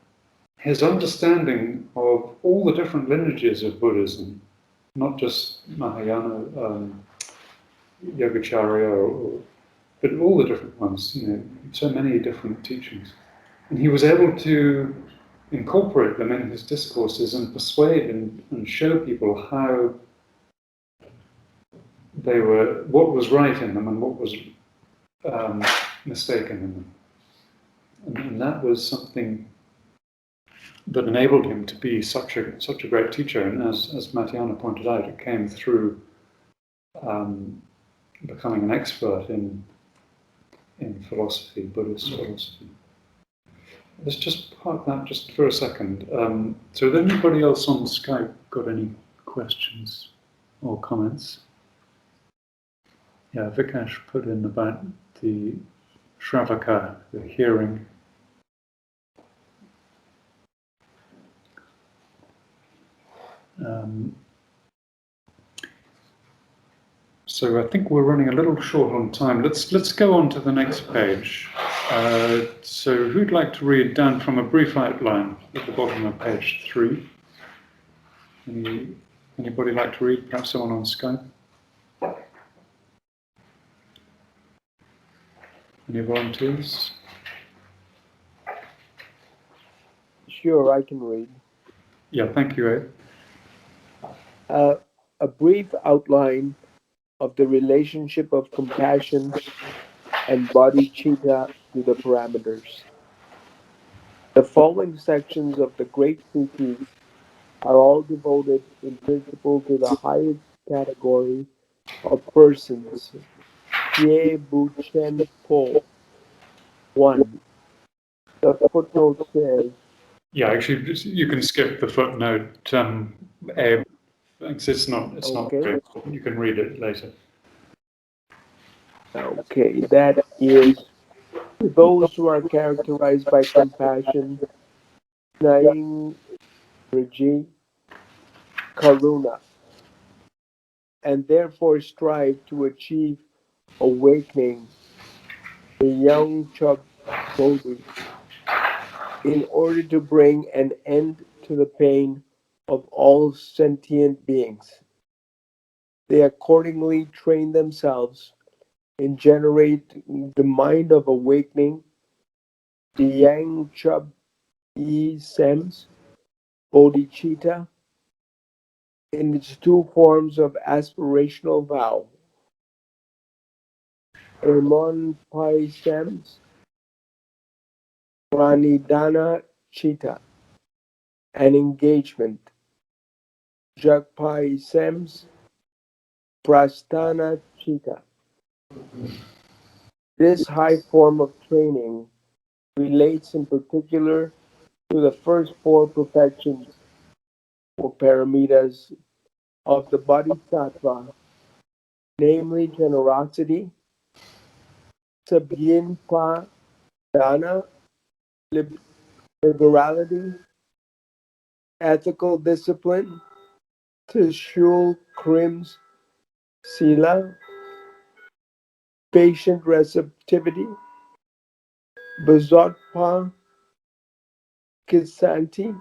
[SPEAKER 1] his understanding of all the different lineages of Buddhism, not just Mahayana, Yogacarya, but all the different ones, so many different teachings. And he was able to incorporate them in his discourses and persuade and show people how they were, what was right in them and what was mistaken in them. And that was something that enabled him to be such a great teacher. And as Mattiana pointed out, it came through becoming an expert in philosophy, Buddhist philosophy. Let's just park that just for a second. So has anybody else on Skype got any questions or comments? Yeah, Vikash put in about the Shravaka, the hearing. So I think we're running a little short on time. Let's go on to the next page. So who'd like to read down from a brief outline at the bottom of page 3? Anybody like to read? Perhaps someone on Skype? Any volunteers?
[SPEAKER 10] Sure, I can read.
[SPEAKER 1] Yeah, thank you, Ed.
[SPEAKER 10] A brief outline of the relationship of compassion and bodhicitta to the parameters. The following sections of the great treatise are all devoted in principle to the highest category of persons. Ye Bu Chen Po. 1. The footnote says,
[SPEAKER 1] Yeah, actually, you can skip the footnote. Ed, it's not
[SPEAKER 10] Okay.
[SPEAKER 1] good. You can read it later.
[SPEAKER 10] Okay, that is those who are characterized by compassion, Naing Riji, Karuna, and therefore strive to achieve awakening, the young Chub Bodhi. in order to bring an end to the pain of all sentient beings. They accordingly train themselves in generating the mind of awakening, the Yang Chub Yi Sems, Bodhichitta, in its two forms of aspirational vow, Amon Pai Sems, Pranidhana Chitta, and engagement, Jagpai Sems, Prasthana Chitta. This high form of training relates in particular to the first four perfections or paramitas of the Bodhisattva, namely generosity, Sabyin Dana, liberality, ethical discipline, Trishul Krim's Sila, patient receptivity, Bazotpa Kisanti,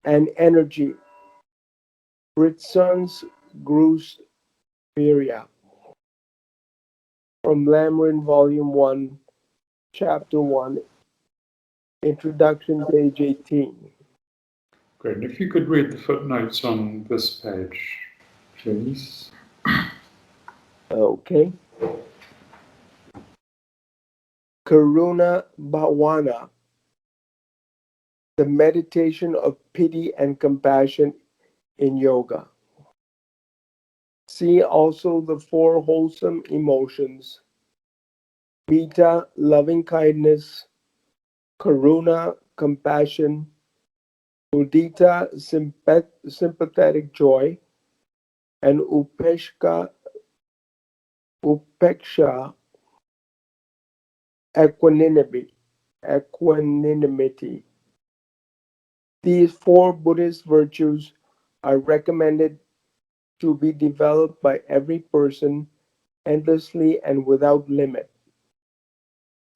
[SPEAKER 10] and energy, Britson's Grus Virya. From Lam Rim, Volume 1, Chapter 1, Introduction, page 18.
[SPEAKER 1] Great. And if you could read the footnotes on this page, please.
[SPEAKER 10] Okay. Karuna Bhavana, the meditation of pity and compassion in yoga. See also the four wholesome emotions: Metta, loving kindness; Karuna, compassion; Mudita, sympathetic joy; and Upeksha, equanimity. These four Buddhist virtues are recommended to be developed by every person endlessly and without limit.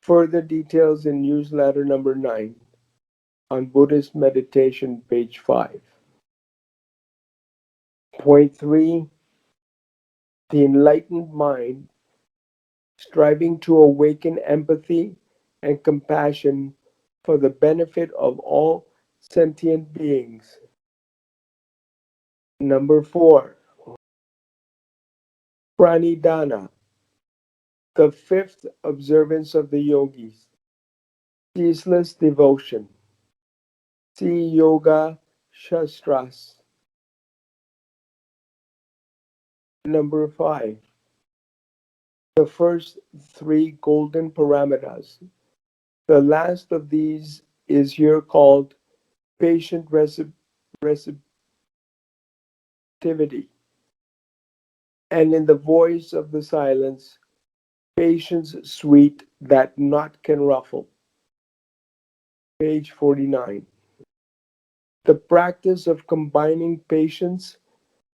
[SPEAKER 10] Further details in newsletter number 9 on Buddhist meditation, page 5. Point 3, the enlightened mind, striving to awaken empathy and compassion for the benefit of all sentient beings. Number 4, Pranidhana, the fifth observance of the yogis, ceaseless devotion. See Yoga Shastras. Number 5, the first three golden paramitas. The last of these is here called patient receptivity, and in the voice of the silence, patience sweet that naught can ruffle. Page 49. The practice of combining patience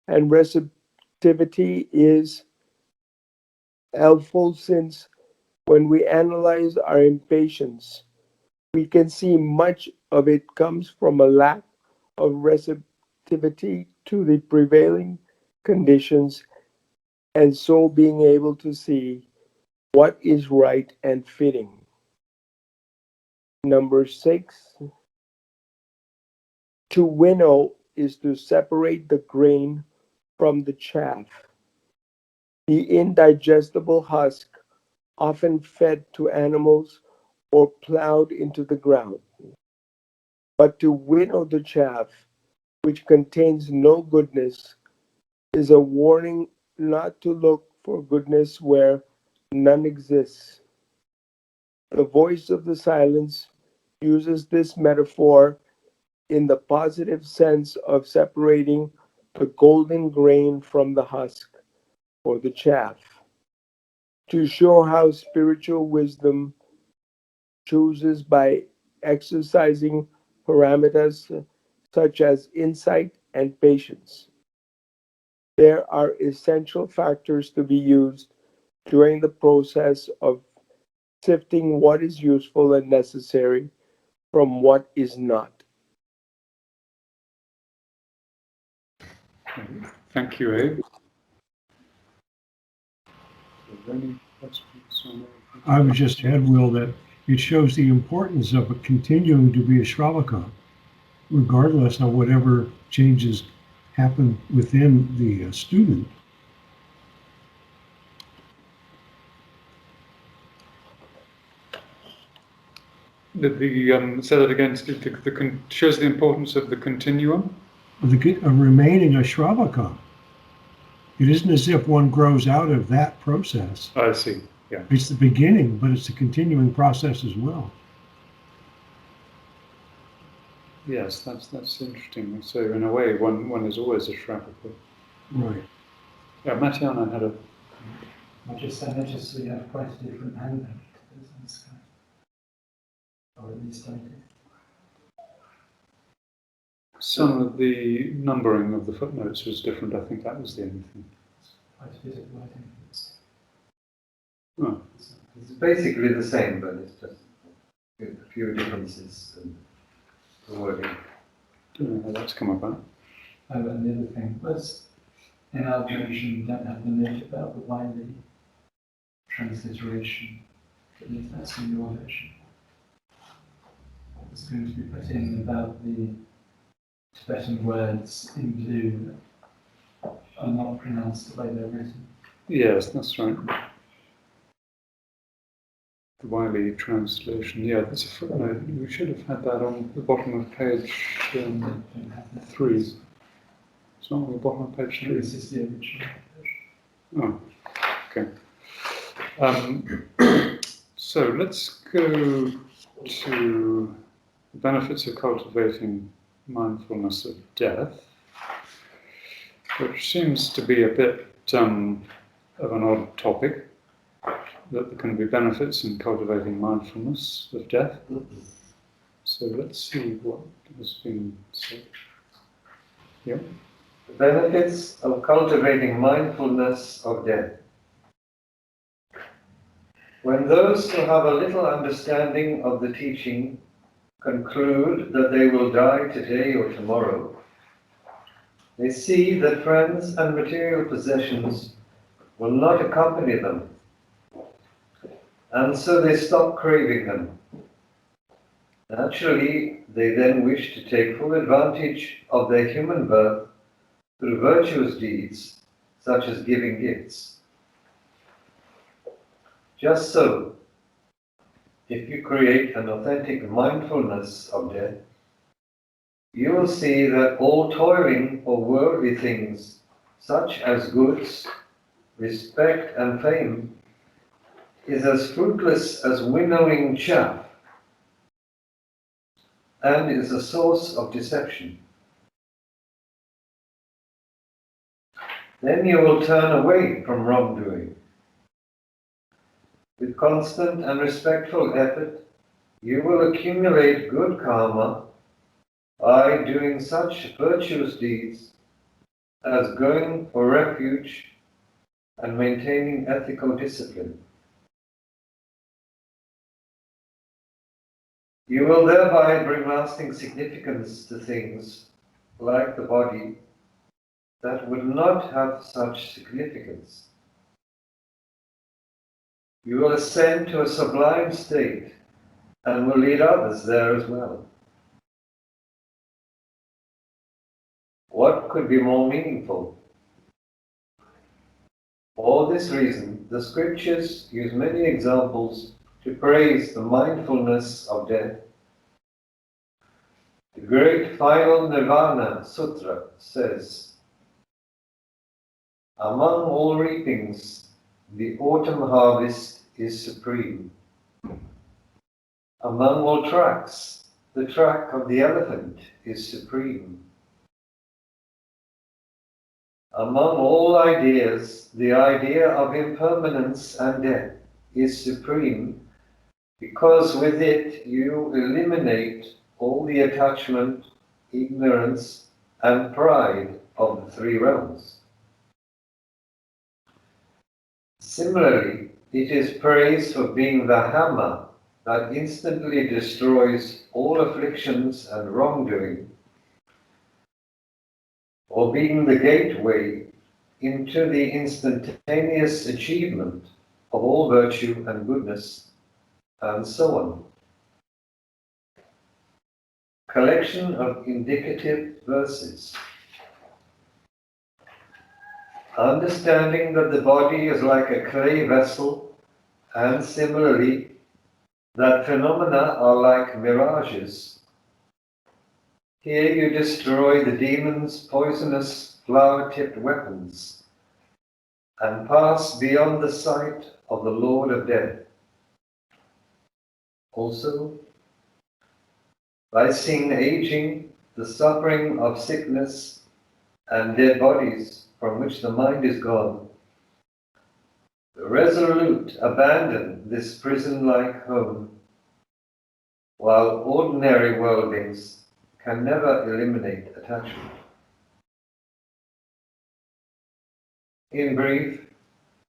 [SPEAKER 10] and receptivity is helpful, since when we analyze our impatience, we can see much of it comes from a lack of receptivity to the prevailing conditions, and so being able to see what is right and fitting. Number 6, to winnow is to separate the grain from the chaff, the indigestible husk often fed to animals or plowed into the ground. But to winnow the chaff, which contains no goodness, is a warning not to look for goodness where none exists. The voice of the silence uses this metaphor in the positive sense of separating the golden grain from the husk, or the chaff, to show how spiritual wisdom chooses by exercising paramitas such as insight and patience. There are essential factors to be used during the process of sifting what is useful and necessary from what is not.
[SPEAKER 1] Thank you, Abe. Are there any questions on that?
[SPEAKER 5] I would just add, Will, that it shows the importance of continuing to be a Shravaka, regardless of whatever changes happen within the student.
[SPEAKER 1] Say that again. Shows the importance of the continuum.
[SPEAKER 5] Of remaining a Shravaka. It isn't as if one grows out of that process.
[SPEAKER 1] I see. Yeah.
[SPEAKER 5] It's the beginning, but it's a continuing process as well.
[SPEAKER 1] Yes, that's interesting. So in a way, one is always a Shravaka.
[SPEAKER 5] Right.
[SPEAKER 1] Yeah, Matiana had a.
[SPEAKER 4] I noticed we have quite a different handling to this on Skype. Or at least I did.
[SPEAKER 1] Some of the numbering of the footnotes was different. I think that was the only thing.
[SPEAKER 4] Quite a bit of writing.
[SPEAKER 1] Oh.
[SPEAKER 3] It's basically the same, but it's just a few differences in the wording.
[SPEAKER 1] Don't know how that's come about.
[SPEAKER 4] Oh, and the other thing was, in our version, we don't have the note about the Wiley transliteration. At least that's in your version. It's going to be put in about the Tibetan words in blue are not pronounced the way they're written.
[SPEAKER 1] Yes, that's right. The Wiley translation. Yeah, that's a footnote. We should have had that on the bottom of page 3. It's not on the bottom of page 3.
[SPEAKER 4] This is the original version.
[SPEAKER 1] Oh, okay. So let's go to the benefits of cultivating mindfulness of death, which seems to be a bit of an odd topic, that there can be benefits in cultivating mindfulness of death. So let's see what has been said. Yeah.
[SPEAKER 3] The benefits of cultivating mindfulness of death. When those who have a little understanding of the teaching conclude that they will die today or tomorrow, they see that friends and material possessions will not accompany them, and so they stop craving them. Naturally, they then wish to take full advantage of their human birth through virtuous deeds, such as giving gifts. Just so, if you create an authentic mindfulness of death, you will see that all toiling for worldly things, such as goods, respect, and fame, is as fruitless as winnowing chaff, and is a source of deception. Then you will turn away from wrongdoing. With constant and respectful effort, you will accumulate good karma by doing such virtuous deeds as going for refuge and maintaining ethical discipline. You will thereby bring lasting significance to things like the body that would not have such significance. You will ascend to a sublime state and will lead others there as well. What could be more meaningful? For this reason, the scriptures use many examples to praise the mindfulness of death. The great final Nirvana Sutra says, "Among all reapings, the autumn harvest is supreme. Among all tracks, the track of the elephant is supreme. Among all ideas, the idea of impermanence and death is supreme, because with it you eliminate all the attachment, ignorance, and pride of the three realms. Similarly, it is praised for being the hammer that instantly destroys all afflictions and wrongdoing, or being the gateway into the instantaneous achievement of all virtue and goodness, and so on. Collection of indicative verses. Understanding that the body is like a clay vessel, and similarly, that phenomena are like mirages. Here you destroy the demon's poisonous flower-tipped weapons and pass beyond the sight of the Lord of Death. Also, by seeing aging, the suffering of sickness and dead bodies from which the mind is gone, the resolute abandon this prison-like home, while ordinary worldlings can never eliminate attachment. In brief,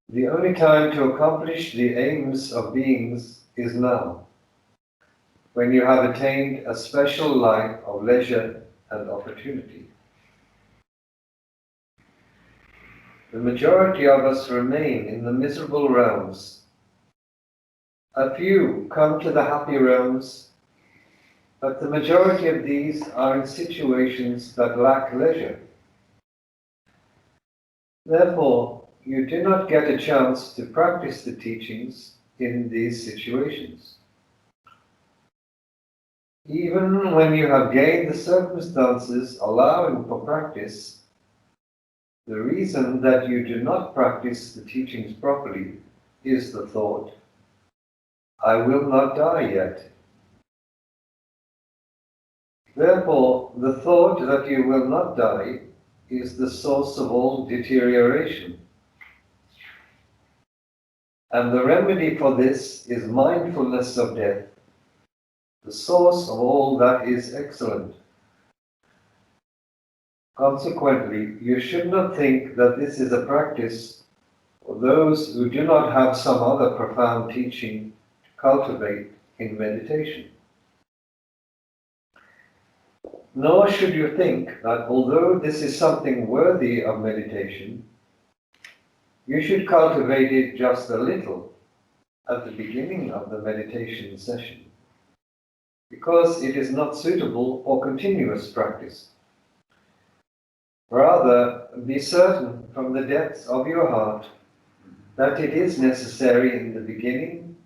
[SPEAKER 3] the only time to accomplish the aims of beings is now, when you have attained a special life of leisure and opportunity. The majority of us remain in the miserable realms. A few come to the happy realms, but the majority of these are in situations that lack leisure. Therefore, you do not get a chance to practice the teachings in these situations. Even when you have gained the circumstances allowing for practice, the reason that you do not practice the teachings properly is the thought, I will not die yet. Therefore, the thought that you will not die is the source of all deterioration. And the remedy for this is mindfulness of death, the source of all that is excellent. Consequently, you should not think that this is a practice for those who do not have some other profound teaching to cultivate in meditation. Nor should you think that although this is something worthy of meditation, you should cultivate it just a little at the beginning of the meditation session, because it is not suitable for continuous practice. Rather, be certain from the depths of your heart that it is necessary in the beginning,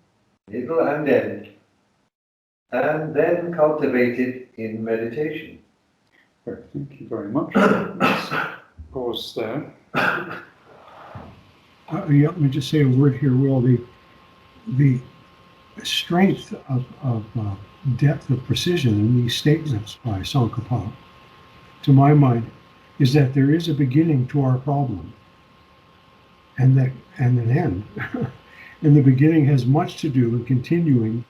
[SPEAKER 3] middle and end, and then cultivate it in meditation.
[SPEAKER 1] Right, thank you very much. Let's pause there.
[SPEAKER 5] Yeah, let me just say a word here, Will. The strength of depth of precision in these statements by Tsongkhapa, to my mind, is that there is a beginning to our problem, and an end. And the beginning has much to do, and continuing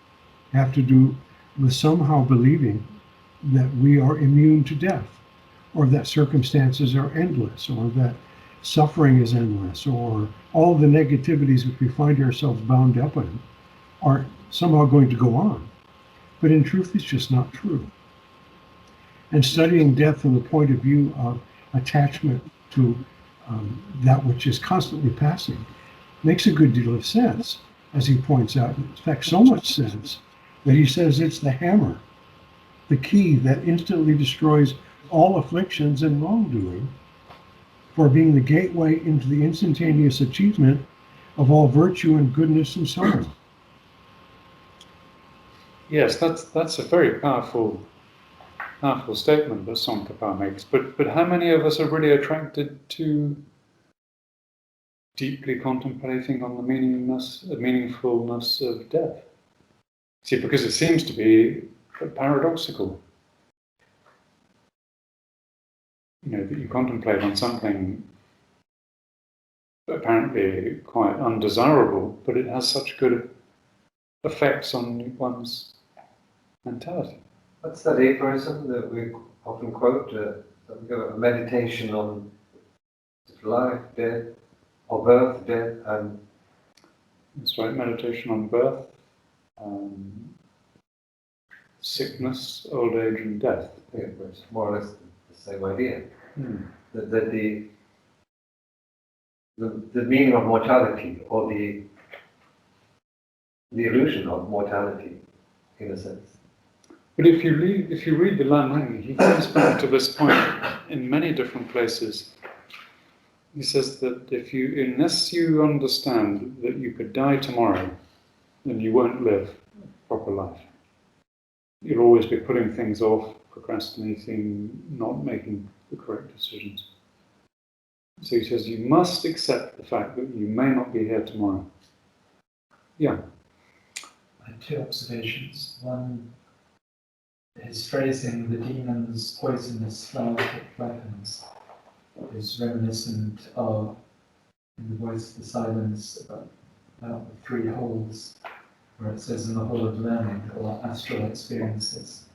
[SPEAKER 5] have to do with somehow believing that we are immune to death, or that circumstances are endless, or that suffering is endless, or all the negativities which we find ourselves bound up in are somehow going to go on. But in truth, it's just not true. And studying death from the point of view of attachment to that which is constantly passing makes a good deal of sense, as he points out. In fact, so much sense that he says it's the hammer, the key that instantly destroys all afflictions and wrongdoing, for being the gateway into the instantaneous achievement of all virtue and goodness and so on.
[SPEAKER 1] Yes, that's a very powerful statement that Tsongkhapa makes. But how many of us are really attracted to deeply contemplating on the meaningfulness of death? See, because it seems to be paradoxical. That you contemplate on something apparently quite undesirable, but it has such good effects on one's mentality.
[SPEAKER 3] What's that aphorism that we often quote? A meditation on life, death, or birth, death, and...
[SPEAKER 1] That's right, meditation on birth, sickness, old age, and death.
[SPEAKER 3] Yeah, it's more or less the same idea. That the meaning of mortality, or the illusion of mortality, in a sense.
[SPEAKER 1] But if you read the Lam Rim, he comes back to this point in many different places. He says that unless you understand that you could die tomorrow, then you won't live a proper life. You'll always be putting things off, procrastinating, not making the correct decisions. So he says you must accept the fact that you may not be here tomorrow. Yeah.
[SPEAKER 4] I had two observations. One, his phrasing, the demon's poisonous flower-tipped weapons, is reminiscent of, in the Voice of the Silence, about the three holes, where it says in the hole of learning, or astral experiences,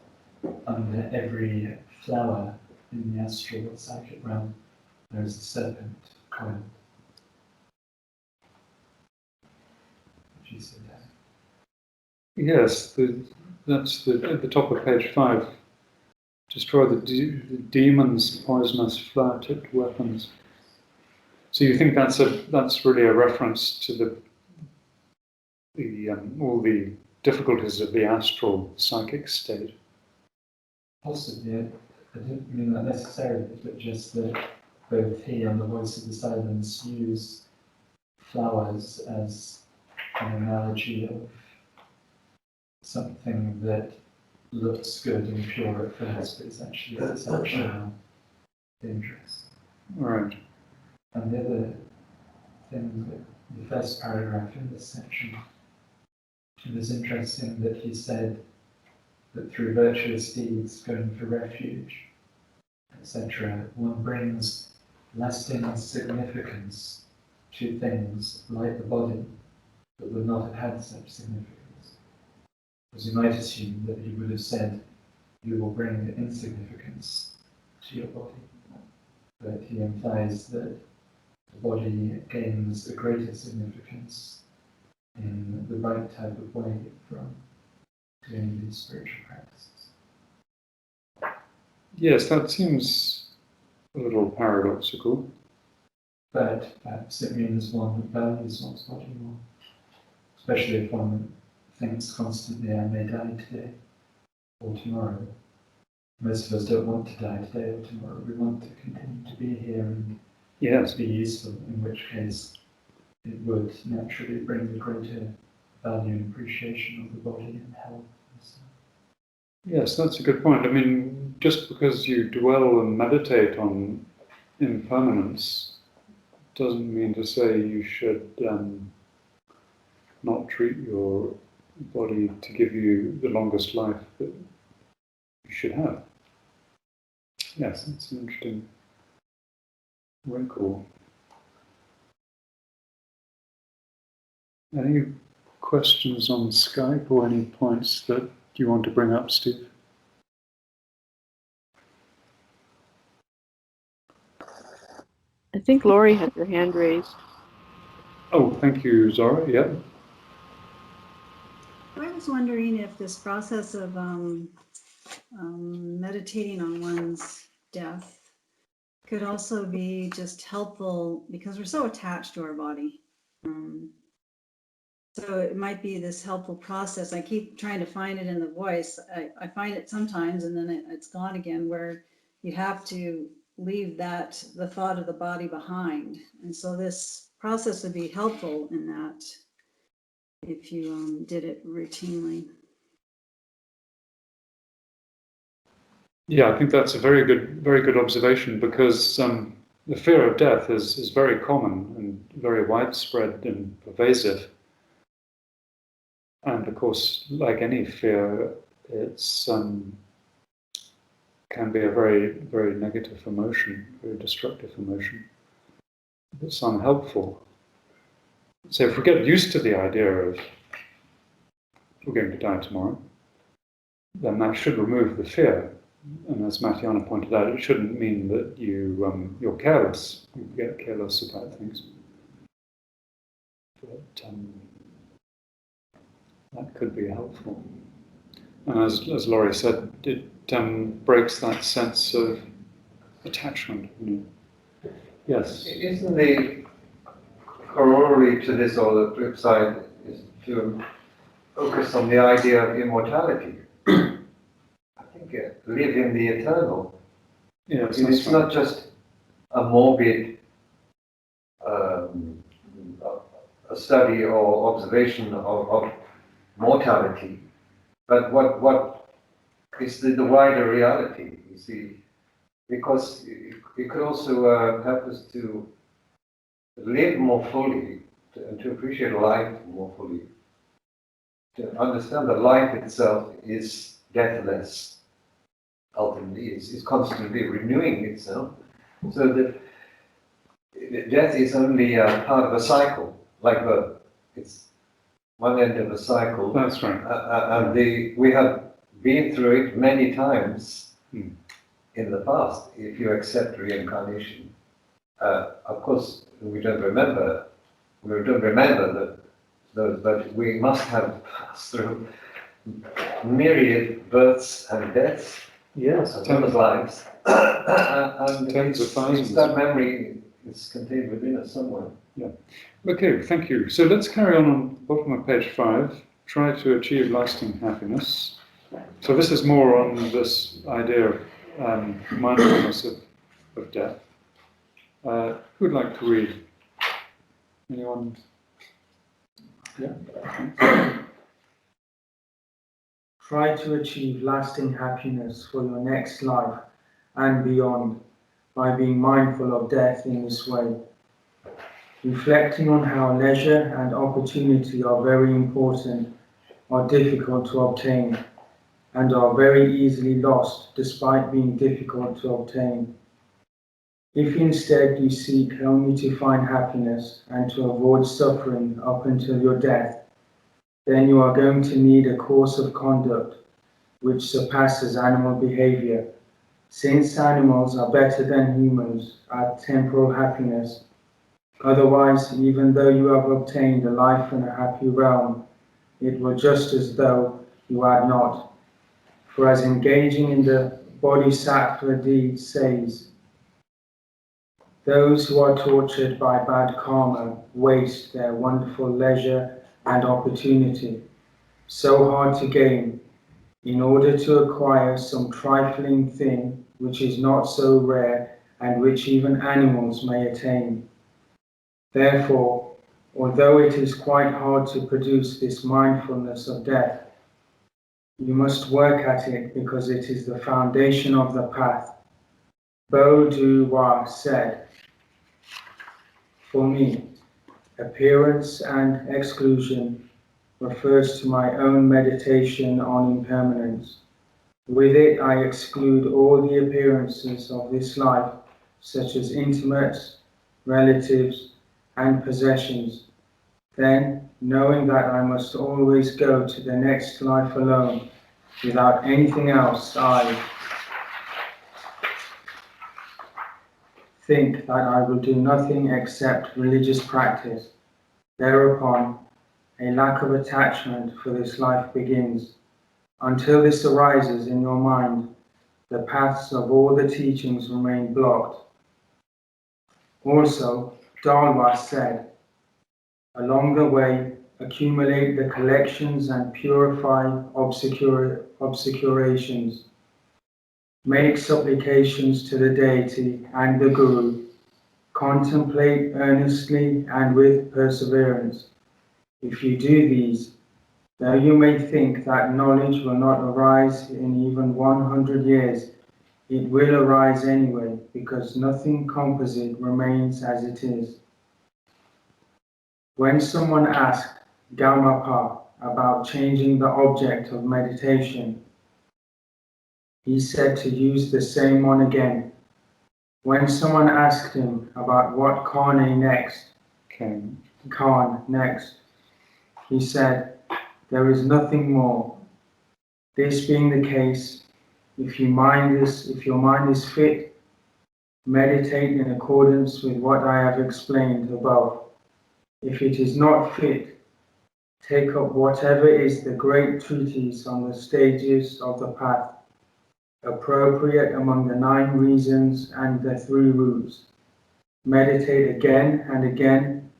[SPEAKER 4] under every flower in the astral or psychic realm, there is a serpent coiled. Which is
[SPEAKER 1] Yes, that's at the top of page 5. Destroy the demon's poisonous flower-tipped weapons. So you think that's really a reference to all the difficulties of the astral psychic state?
[SPEAKER 4] Possibly. I didn't mean that necessarily, but just that both he and the Voice of the Silence use flowers as an analogy of something that looks good and pure at first, but it's actually exceptional, dangerous.
[SPEAKER 1] Right.
[SPEAKER 4] And the other thing, that the first paragraph in this section, it was interesting that he said that through virtuous deeds, going for refuge, etc., one brings lasting significance to things like the body that would not have had such significance. Because you might assume that he would have said, you will bring insignificance to your body. But he implies that the body gains a greater significance in the right type of way from doing these spiritual practices.
[SPEAKER 1] Yes, that seems a little paradoxical.
[SPEAKER 4] But perhaps it means one values one's body more, especially if one thinks constantly, I may die today or tomorrow. Most of us don't want to die today or tomorrow. We want to continue to be here and be useful, in which case it would naturally bring a greater value and appreciation of the body and health. And so.
[SPEAKER 1] Yes, that's a good point. I mean, just because you dwell and meditate on impermanence doesn't mean to say you should not treat your body to give you the longest life that you should have. Yes, it's an interesting wrinkle. Any questions on Skype or any points that you want to bring up, Steve?
[SPEAKER 9] I think Lori had her hand raised.
[SPEAKER 1] Oh, thank you, Zora. Yeah.
[SPEAKER 7] I was wondering if this process of meditating on one's death could also be just helpful, because we're so attached to our body. So it might be this helpful process. I keep trying to find it in the Voice. I find it sometimes and then it's gone again, where you have to leave the thought of the body behind. And so this process would be helpful in that if you did it routinely.
[SPEAKER 1] Yeah, I think that's a very good observation, because the fear of death is very common and very widespread and pervasive. And of course, like any fear, it's can be a very, very negative emotion, very destructive emotion. It's unhelpful. So if we get used to the idea of we're going to die tomorrow, then that should remove the fear. And as Mathiana pointed out, it shouldn't mean that you're careless. You get careless about things. But that could be helpful. And as Laurie said, it breaks that sense of attachment. Yes.
[SPEAKER 3] Isn't the corollary to this, or the flip side, is to focus on the idea of immortality? I think live in the eternal.
[SPEAKER 1] Yes,
[SPEAKER 3] It's
[SPEAKER 1] right.
[SPEAKER 3] not just a morbid a study or observation of mortality, but what is the wider reality, you see, because it could also help us to live more fully, and to appreciate life more fully, to understand that life itself is deathless, ultimately, is constantly renewing itself, so that death is only a part of a cycle, like birth. It's one end of a cycle.
[SPEAKER 1] That's right.
[SPEAKER 3] And we have been through it many times in the past, if you accept reincarnation. Of course, we don't remember those, but we must have passed through myriad births and deaths,
[SPEAKER 1] Yes,
[SPEAKER 3] as well as lives. And
[SPEAKER 1] tens of thousands.
[SPEAKER 3] That memory is contained within us somewhere.
[SPEAKER 1] Yeah. Okay, thank you. So let's carry on the bottom of page 5. Try to achieve lasting happiness. So this is more on this idea of mindfulness of death. Who would like to read? Anyone? Yeah.
[SPEAKER 11] Try to achieve lasting happiness for your next life and beyond by being mindful of death in this way. Reflecting on how leisure and opportunity are very important, are difficult to obtain, and are very easily lost despite being difficult to obtain. If instead you seek only to find happiness and to avoid suffering up until your death, then you are going to need a course of conduct which surpasses animal behavior, since animals are better than humans at temporal happiness. Otherwise, even though you have obtained a life in a happy realm, it were just as though you had not. For as engaging in the Bodhisattva deed says, those who are tortured by bad karma waste their wonderful leisure and opportunity, so hard to gain, in order to acquire some trifling thing which is not so rare and which even animals may attain. Therefore, although it is quite hard to produce this mindfulness of death, you must work at it because it is the foundation of the path. Bodhichitta said, for me, appearance and exclusion refers to my own meditation on impermanence. With it, I exclude all the appearances of this life, such as intimates, relatives, and possessions. Then, knowing that I must always go to the next life alone, without anything else, I think that I will do nothing except religious practice. Thereupon, a lack of attachment for this life begins. Until this arises in your mind, the paths of all the teachings remain blocked. Also, Dharma said, along the way, accumulate the collections and purify obscurations. Make supplications to the deity and the Guru. Contemplate earnestly and with perseverance. If you do these, though you may think that knowledge will not arise in even 100 years, it will arise anyway, because nothing composite remains as it is. When someone asked Gautama about changing the object of meditation, he said to use the same one again. When someone asked him about what Khan next, he said, there is nothing more. This being the case, if your mind is fit, meditate in accordance with what I have explained above. If it is not fit, take up whatever is the great treatise on the stages of the path, appropriate among the 9 reasons and the 3 routes. Meditate again and again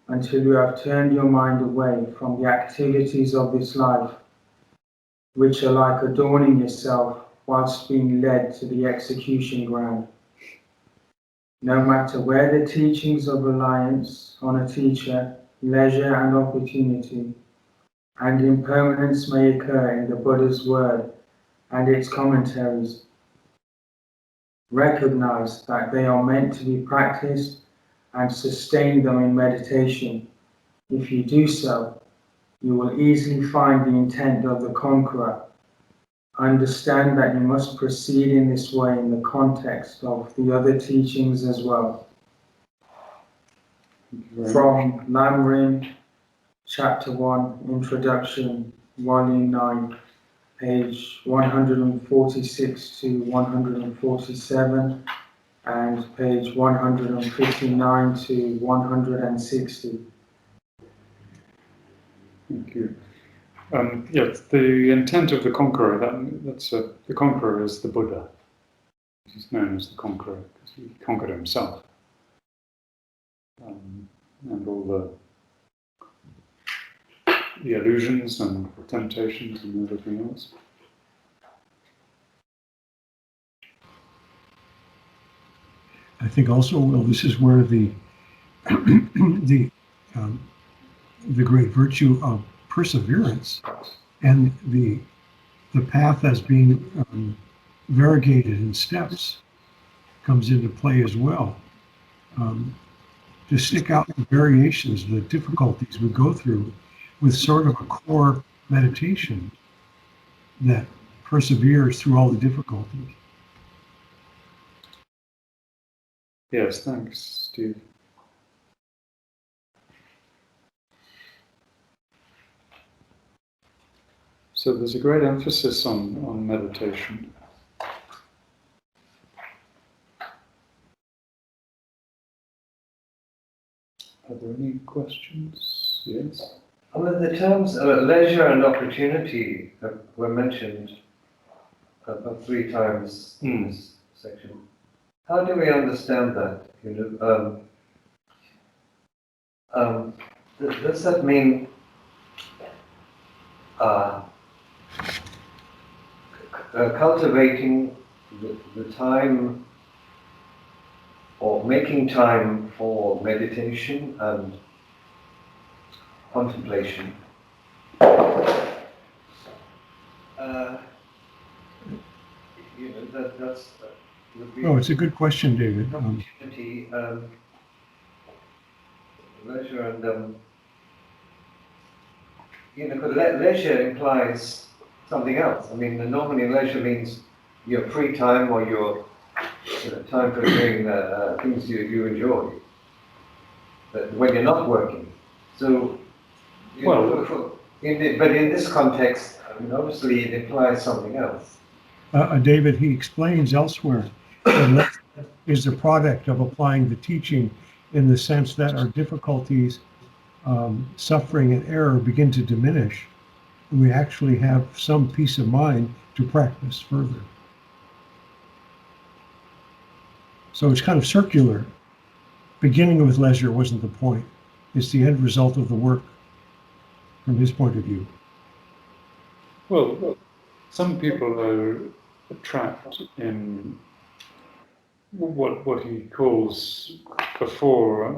[SPEAKER 11] until you have turned your mind away from the activities of this life, which are like adorning yourself whilst being led to the execution ground. No matter where the teachings of reliance on a teacher, leisure and opportunity, and impermanence may occur in the Buddha's word and its commentaries, recognize that they are meant to be practiced and sustain them in meditation. If you do so, you will easily find the intent of the conqueror. Understand that you must proceed in this way in the context of the other teachings as well. From Lam Rim, Chapter 1, Introduction, Volume 9, page 146 to 147, and page 159 to 160.
[SPEAKER 1] Thank you. Yes, the intent of the conqueror, the conqueror is the Buddha. He's known as the conqueror because he conquered himself. And all the illusions and temptations and everything else.
[SPEAKER 5] I think also, well, this is where the great virtue of perseverance and the path as being variegated in steps comes into play as well. To stick out the variations, the difficulties we go through with sort of a core meditation that perseveres through all the difficulties.
[SPEAKER 1] Yes, thanks, Steve. So there's a great emphasis on meditation. Are there any questions? Yes?
[SPEAKER 3] The terms leisure and opportunity were mentioned about 3 times in this section. How do we understand that? Does that mean cultivating the time or making time for meditation and contemplation? That's would be.
[SPEAKER 5] Oh, it's a good question, David.
[SPEAKER 3] Opportunity, leisure and because leisure implies something else. I mean, normally leisure means your free time or your time for doing things you enjoy, but when you're not working. So, but in this context, I mean, obviously it implies something else.
[SPEAKER 5] David, he explains elsewhere that leisure is the product of applying the teaching in the sense that our difficulties, suffering, and error begin to diminish, and we actually have some peace of mind to practice further. So it's kind of circular. Beginning with leisure wasn't the point. It's the end result of the work from his point of view.
[SPEAKER 1] Well, some people are trapped in what he calls before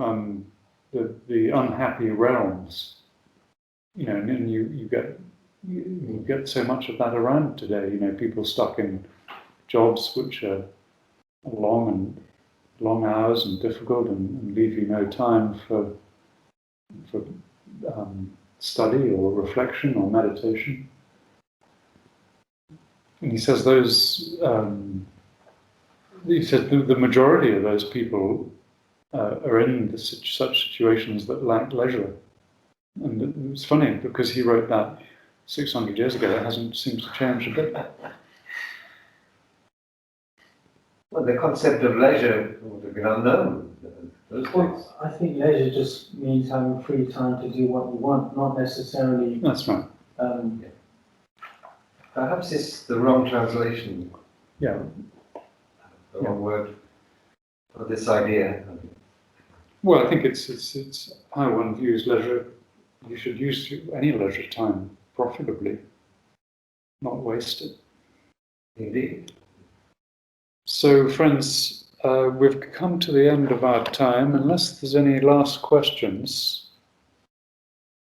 [SPEAKER 1] the unhappy realms. And you get so much of that around today. People stuck in jobs which are long hours and difficult and leave you no time for study or reflection or meditation. And he says the majority of those people are in such situations that lack leisure. And it's funny because he wrote that 600 years ago. It hasn't seemed to change a bit.
[SPEAKER 3] Well, the concept of leisure would have been unknown those things?
[SPEAKER 11] Well, I think leisure just means having free time to do what you want, not necessarily.
[SPEAKER 1] That's right.
[SPEAKER 3] Perhaps it's the wrong translation.
[SPEAKER 1] Yeah.
[SPEAKER 3] The wrong word for this idea.
[SPEAKER 1] Well, I think it's how one views leisure. You should use any leisure time profitably, not waste it.
[SPEAKER 3] Indeed.
[SPEAKER 1] So, friends, we've come to the end of our time. Unless there's any last questions,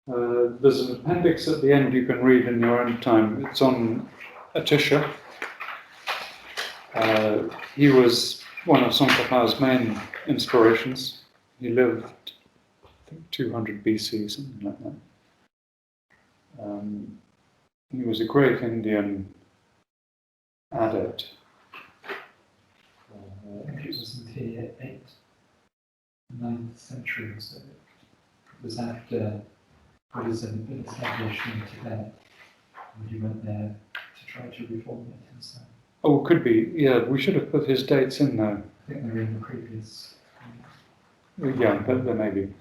[SPEAKER 1] there's an appendix at the end you can read in your own time. It's on Atisha. He was one of Tsongkhapa's main inspirations. He lived, I think, 200 BC, something like that. He was a great Indian adept.
[SPEAKER 4] I think it was in the 9th century, so it was after Buddhism had been established in Tibet, and he went there to try to reform it himself.
[SPEAKER 1] Oh, could be. Yeah, we should have put his dates in there.
[SPEAKER 4] I think they're in the previous.
[SPEAKER 1] Yeah, there may be.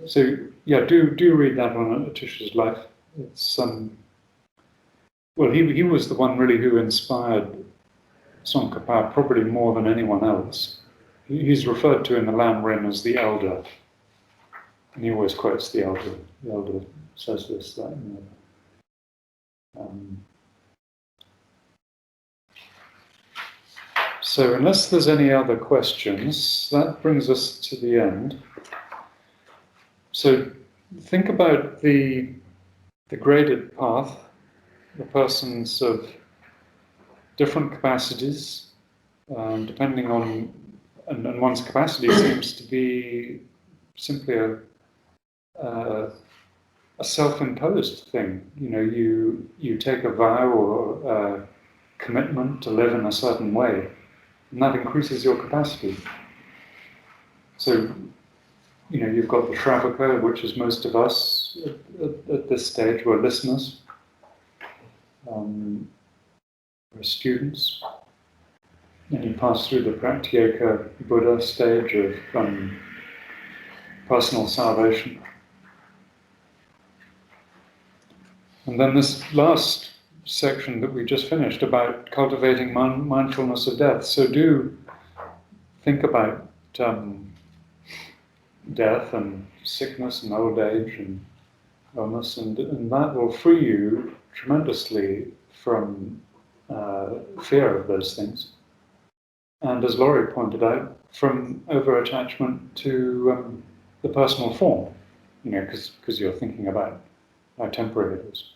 [SPEAKER 1] So yeah, do read that on Atisha's life. It's well, he was the one really who inspired Tsongkhapa probably more than anyone else. He's referred to in the Lam Rim as the elder, and he always quotes the elder. The elder says this, that, and the other. So unless there's any other questions, that brings us to the end. So think about the graded path, the persons of different capacities, depending on, and one's capacity seems to be simply a self-imposed thing. You know, you take a vow or a commitment to live in a certain way, and that increases your capacity. So, you know, you've got the Shravaka, which is most of us at this stage. We're listeners, we're students. Then you pass through the Pratyeka Buddha stage of personal salvation. And then this last section that we just finished about cultivating mindfulness of death. So do think about death and sickness and old age and illness, and that will free you tremendously from fear of those things. And as Laurie pointed out, from over-attachment to the personal form, you know, because you're thinking about how temporary it is.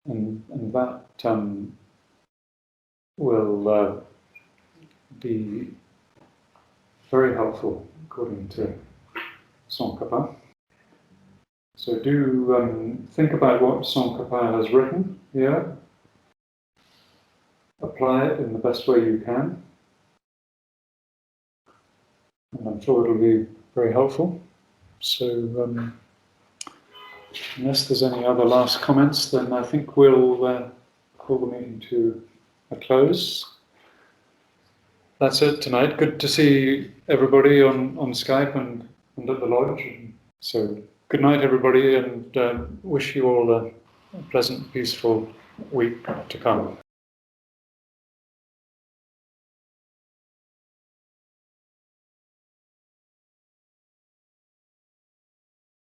[SPEAKER 1] And that will be very helpful, according to Tsongkhapa. So do think about what Tsongkhapa has written here. Apply it in the best way you can. And I'm sure it'll be very helpful. So unless there's any other last comments, then I think we'll call the meeting to a close. That's it tonight. Good to see everybody on Skype and at the lodge. So good night, everybody, and wish you all a pleasant, peaceful week to come.